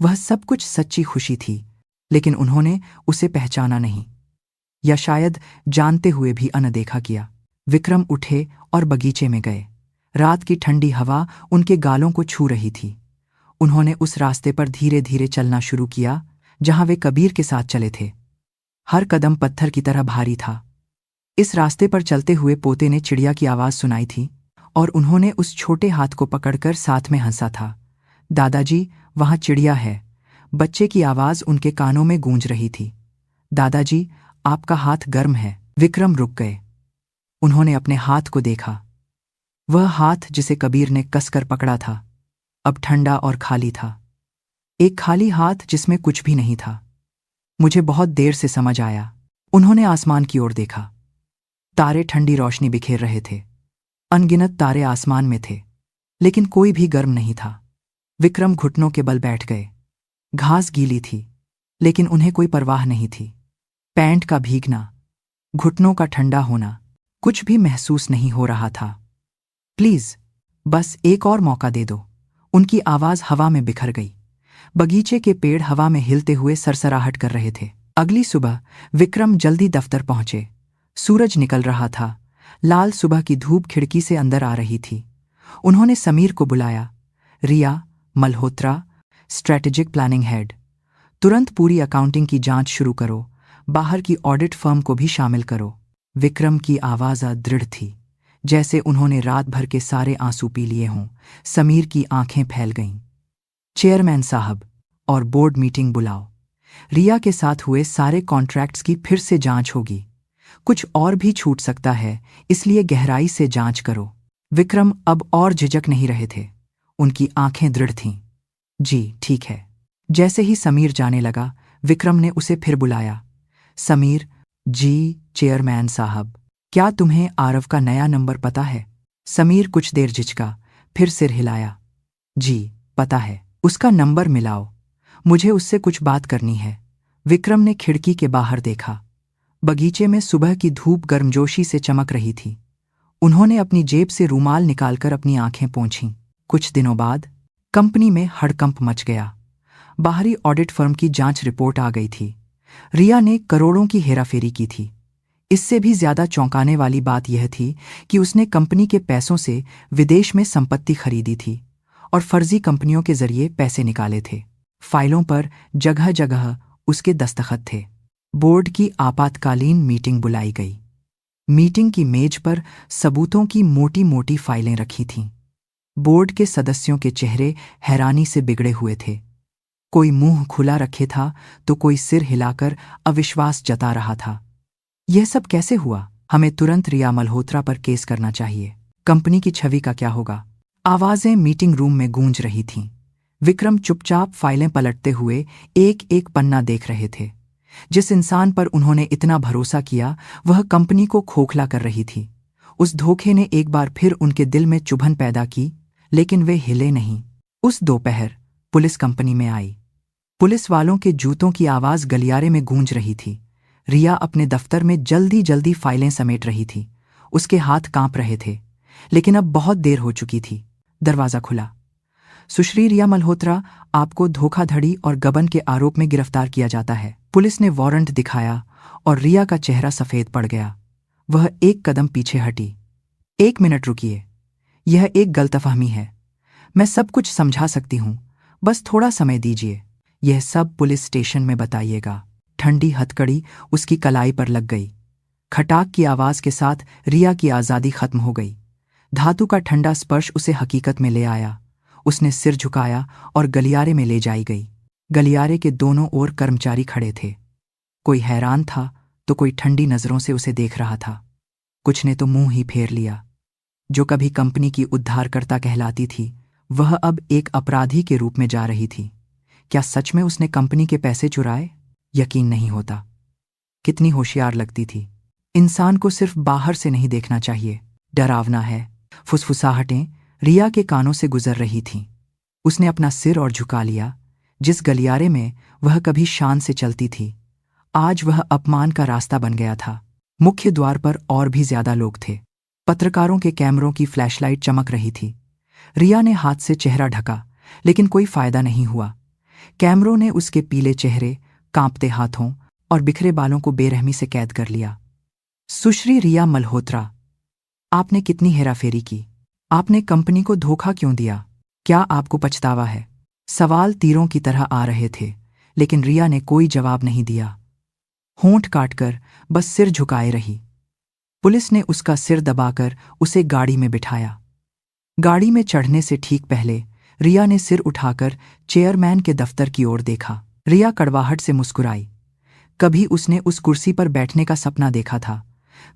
वह सब कुछ सच्ची खुशी थी, लेकिन उन्होंने उसे पहचाना नहीं, या शायद जानते हुए भी अनदेखा किया। विक्रम उठे और बगीचे में गए। रात की ठंडी हवा उनके गालों को छू रही थी। उन्होंने उस रास्ते पर धीरे धीरे चलना शुरू किया जहां वे कबीर के साथ चले थे। हर कदम पत्थर की तरह भारी था। इस रास्ते पर चलते हुए पोते ने चिड़िया की आवाज सुनाई थी और उन्होंने उस छोटे हाथ को पकड़कर साथ में हंसा था। दादाजी, वहां चिड़िया है। बच्चे की आवाज उनके कानों में गूंज रही थी। दादाजी, आपका हाथ गर्म है। विक्रम रुक गए। उन्होंने अपने हाथ को देखा। वह हाथ जिसे कबीर ने कसकर पकड़ा था, अब ठंडा और खाली था। एक खाली हाथ जिसमें कुछ भी नहीं था। मुझे बहुत देर से समझ आया। उन्होंने आसमान की ओर देखा। तारे ठंडी रोशनी बिखेर रहे थे। अनगिनत तारे आसमान में थे, लेकिन कोई भी गर्म नहीं था। विक्रम घुटनों के बल बैठ गए। घास गीली थी, लेकिन उन्हें कोई परवाह नहीं थी। पैंट का भीगना, घुटनों का ठंडा होना, कुछ भी महसूस नहीं हो रहा था। प्लीज, बस एक और मौका दे दो। उनकी आवाज हवा में बिखर गई। बगीचे के पेड़ हवा में हिलते हुए सरसराहट कर रहे थे। अगली सुबह विक्रम जल्दी दफ्तर पहुंचे। सूरज निकल रहा था। लाल सुबह की धूप खिड़की से अंदर आ रही थी। उन्होंने समीर को बुलाया। रिया मल्होत्रा, स्ट्रेटेजिक प्लानिंग हेड, तुरंत पूरी अकाउंटिंग की जांच शुरू करो। बाहर की ऑडिट फर्म को भी शामिल करो। विक्रम की आवाज दृढ़ थी, जैसे उन्होंने रात भर के सारे आंसू पी लिए हों। समीर की आंखें फैल गईं। चेयरमैन साहब, और बोर्ड मीटिंग बुलाओ। रिया के साथ हुए सारे कॉन्ट्रैक्ट्स की फिर से जांच होगी। कुछ और भी छूट सकता है, इसलिए गहराई से जांच करो। विक्रम अब और झिझक नहीं रहे थे। उनकी आंखें दृढ़ थीं। जी ठीक है। जैसे ही समीर जाने लगा, विक्रम ने उसे फिर बुलाया। समीर जी, चेयरमैन साहब, क्या तुम्हें आरव का नया नंबर पता है? समीर कुछ देर झिझका, फिर सिर हिलाया। जी पता है। उसका नंबर मिलाओ, मुझे उससे कुछ बात करनी है। विक्रम ने खिड़की के बाहर देखा। बगीचे में सुबह की धूप गर्मजोशी से चमक रही थी। उन्होंने अपनी जेब से रूमाल निकालकर अपनी आंखें पोंछीं। कुछ दिनों बाद कंपनी में हड़कंप मच गया। बाहरी ऑडिट फर्म की जांच रिपोर्ट आ गई थी। रिया ने करोड़ों की हेराफेरी की थी। इससे भी ज्यादा चौंकाने वाली बात यह थी कि उसने कंपनी के पैसों से विदेश में संपत्ति खरीदी थी और फर्जी कंपनियों के जरिए पैसे निकाले थे। फाइलों पर जगह जगह उसके दस्तखत थे। बोर्ड की आपातकालीन मीटिंग बुलाई गई। मीटिंग की मेज पर सबूतों की मोटी मोटी फाइलें रखी थीं। बोर्ड के सदस्यों के चेहरे हैरानी से बिगड़े हुए थे। कोई मुंह खुला रखे था तो कोई सिर हिलाकर अविश्वास जता रहा था। यह सब कैसे हुआ? हमें तुरंत रिया मल्होत्रा पर केस करना चाहिए। कंपनी की छवि का क्या होगा? आवाजें मीटिंग रूम में गूंज रही थीं। विक्रम चुपचाप फाइलें पलटते हुए एक एक पन्ना देख रहे थे। जिस इंसान पर उन्होंने इतना भरोसा किया, वह कंपनी को खोखला कर रही थी। उस धोखे ने एक बार फिर उनके दिल में चुभन पैदा की, लेकिन वे हिले नहीं। उस दोपहर पुलिस कंपनी में आई। पुलिस वालों के जूतों की आवाज गलियारे में गूंज रही थी। रिया अपने दफ्तर में जल्दी जल्दी फाइलें समेट रही थी। उसके हाथ कांप रहे थे, लेकिन अब बहुत देर हो चुकी थी। दरवाजा खुला। सुश्री रिया मल्होत्रा, आपको धोखाधड़ी और गबन के आरोप में गिरफ्तार किया जाता है। पुलिस ने वारंट दिखाया और रिया का चेहरा सफेद पड़ गया। वह एक कदम पीछे हटी। एक मिनट रुकिए, यह एक गलतफहमी है। मैं सब कुछ समझा सकती हूँ। बस थोड़ा समय दीजिए। यह सब पुलिस स्टेशन में बताइएगा। ठंडी हथकड़ी उसकी कलाई पर लग गई। खटाक की आवाज के साथ रिया की आज़ादी खत्म हो गई। धातु का ठंडा स्पर्श उसे हकीकत में ले आया। उसने सिर झुकाया और गलियारे में ले जाई गई। गलियारे के दोनों ओर कर्मचारी खड़े थे। कोई हैरान था तो कोई ठंडी नजरों से उसे देख रहा था। कुछ ने तो मुंह ही फेर लिया। जो कभी कंपनी की उद्धारकर्ता कहलाती थी, वह अब एक अपराधी के रूप में जा रही थी। क्या सच में उसने कंपनी के पैसे चुराए? यकीन नहीं होता। कितनी होशियार लगती थी। इंसान को सिर्फ बाहर से नहीं देखना चाहिए। डरावना है। फुसफुसाहटें रिया के कानों से गुजर रही थीं। उसने अपना सिर और झुका लिया। जिस गलियारे में वह कभी शान से चलती थी, आज वह अपमान का रास्ता बन गया था। मुख्य द्वार पर और भी ज्यादा लोग थे। पत्रकारों के कैमरों की फ्लैशलाइट चमक रही थी। रिया ने हाथ से चेहरा ढका, लेकिन कोई फायदा नहीं हुआ। कैमरों ने उसके पीले चेहरे, कांपते हाथों और बिखरे बालों को बेरहमी से कैद कर लिया। सुश्री रिया मल्होत्रा, आपने कितनी हेराफेरी की? आपने कंपनी को धोखा क्यों दिया? क्या आपको पछतावा है? सवाल तीरों की तरह आ रहे थे, लेकिन रिया ने कोई जवाब नहीं दिया। होंठ काटकर बस सिर झुकाए रही। पुलिस ने उसका सिर दबाकर उसे गाड़ी में बिठाया। गाड़ी में चढ़ने से ठीक पहले रिया ने सिर उठाकर चेयरमैन के दफ्तर की ओर देखा। रिया कड़वाहट से मुस्कुराई। कभी उसने उस कुर्सी पर बैठने का सपना देखा था,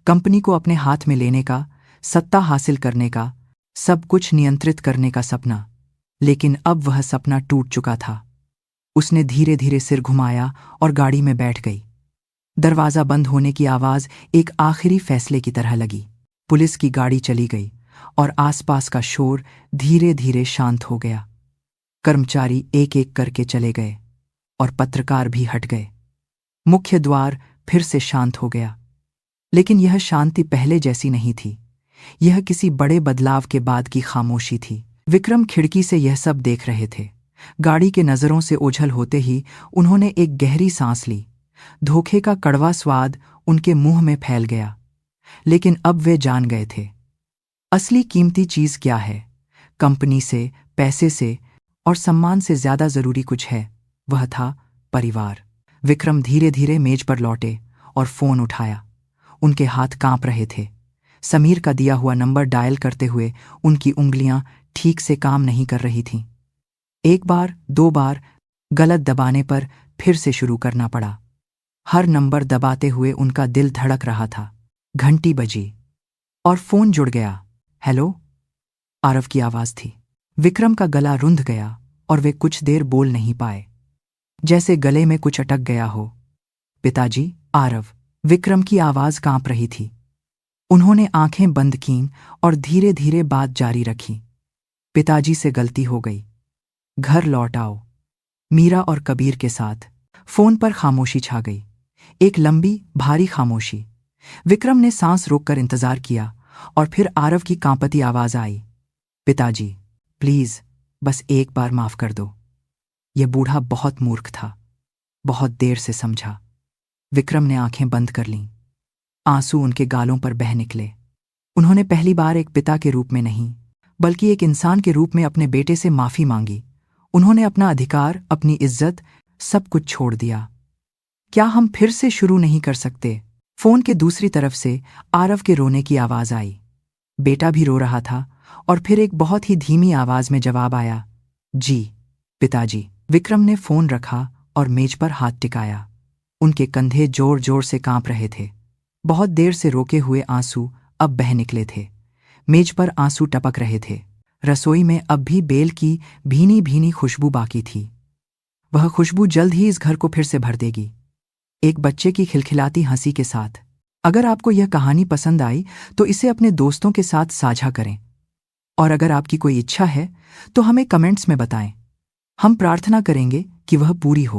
कंपनी को अपने हाथ में लेने का, सत्ता हासिल करने का, सब कुछ नियंत्रित करने का सपना। लेकिन अब वह सपना टूट चुका था। उसने धीरे धीरे सिर घुमाया और गाड़ी में बैठ गई। दरवाजा बंद होने की आवाज एक आखिरी फैसले की तरह लगी। पुलिस की गाड़ी चली गई और आसपास का शोर धीरे धीरे शांत हो गया। कर्मचारी एक एक करके चले गए और पत्रकार भी हट गए। मुख्य द्वार फिर से शांत हो गया। लेकिन यह शांति पहले जैसी नहीं थी। यह किसी बड़े बदलाव के बाद की खामोशी थी। विक्रम खिड़की से यह सब देख रहे थे। गाड़ी के नजरों से ओझल होते ही उन्होंने एक गहरी सांस ली। धोखे का कड़वा स्वाद उनके मुंह में फैल गया। लेकिन अब वे जान गए थे, असली कीमती चीज क्या है। कंपनी से, पैसे से और सम्मान से ज्यादा जरूरी कुछ है, वह था परिवार। विक्रम धीरे धीरे मेज पर लौटे और फोन उठाया। उनके हाथ कांप रहे थे। समीर का दिया हुआ नंबर डायल करते हुए उनकी उंगलियां ठीक से काम नहीं कर रही थीं। एक बार, दो बार गलत दबाने पर फिर से शुरू करना पड़ा। हर नंबर दबाते हुए उनका दिल धड़क रहा था। घंटी बजी और फोन जुड़ गया। हेलो, आरव की आवाज थी। विक्रम का गला रुंध गया और वे कुछ देर बोल नहीं पाए, जैसे गले में कुछ अटक गया हो। पिताजी, आरव। विक्रम की आवाज कांप रही थी। उन्होंने आंखें बंद कीं और धीरे धीरे बात जारी रखी। पिताजी से गलती हो गई। घर लौट आओ। मीरा और कबीर के साथ। फोन पर खामोशी छा गई, एक लंबी भारी खामोशी। विक्रम ने सांस रोककर इंतजार किया और फिर आरव की कांपती आवाज आई, पिताजी प्लीज, बस एक बार माफ कर दो। यह बूढ़ा बहुत मूर्ख था, बहुत देर से समझा। विक्रम ने आंखें बंद कर लीं। आंसू उनके गालों पर बह निकले। उन्होंने पहली बार एक पिता के रूप में नहीं, बल्कि एक इंसान के रूप में अपने बेटे से माफी मांगी। उन्होंने अपना अधिकार, अपनी इज्जत, सब कुछ छोड़ दिया। क्या हम फिर से शुरू नहीं कर सकते? फोन के दूसरी तरफ से आरव के रोने की आवाज आई। बेटा भी रो रहा था और फिर एक बहुत ही धीमी आवाज में जवाब आया, जी पिताजी। विक्रम ने फोन रखा और मेज पर हाथ टिकाया। उनके कंधे जोर जोर से कांप रहे थे। बहुत देर से रोके हुए आंसू अब बह निकले थे। मेज पर आंसू टपक रहे थे। रसोई में अब भी बेल की भीनी भीनी खुशबू बाकी थी। वह खुशबू जल्द ही इस घर को फिर से भर देगी, एक बच्चे की खिलखिलाती हंसी के साथ। अगर आपको यह कहानी पसंद आई तो इसे अपने दोस्तों के साथ साझा करें, और अगर आपकी कोई इच्छा है तो हमें कमेंट्स में बताएं। हम प्रार्थना करेंगे कि वह पूरी हो।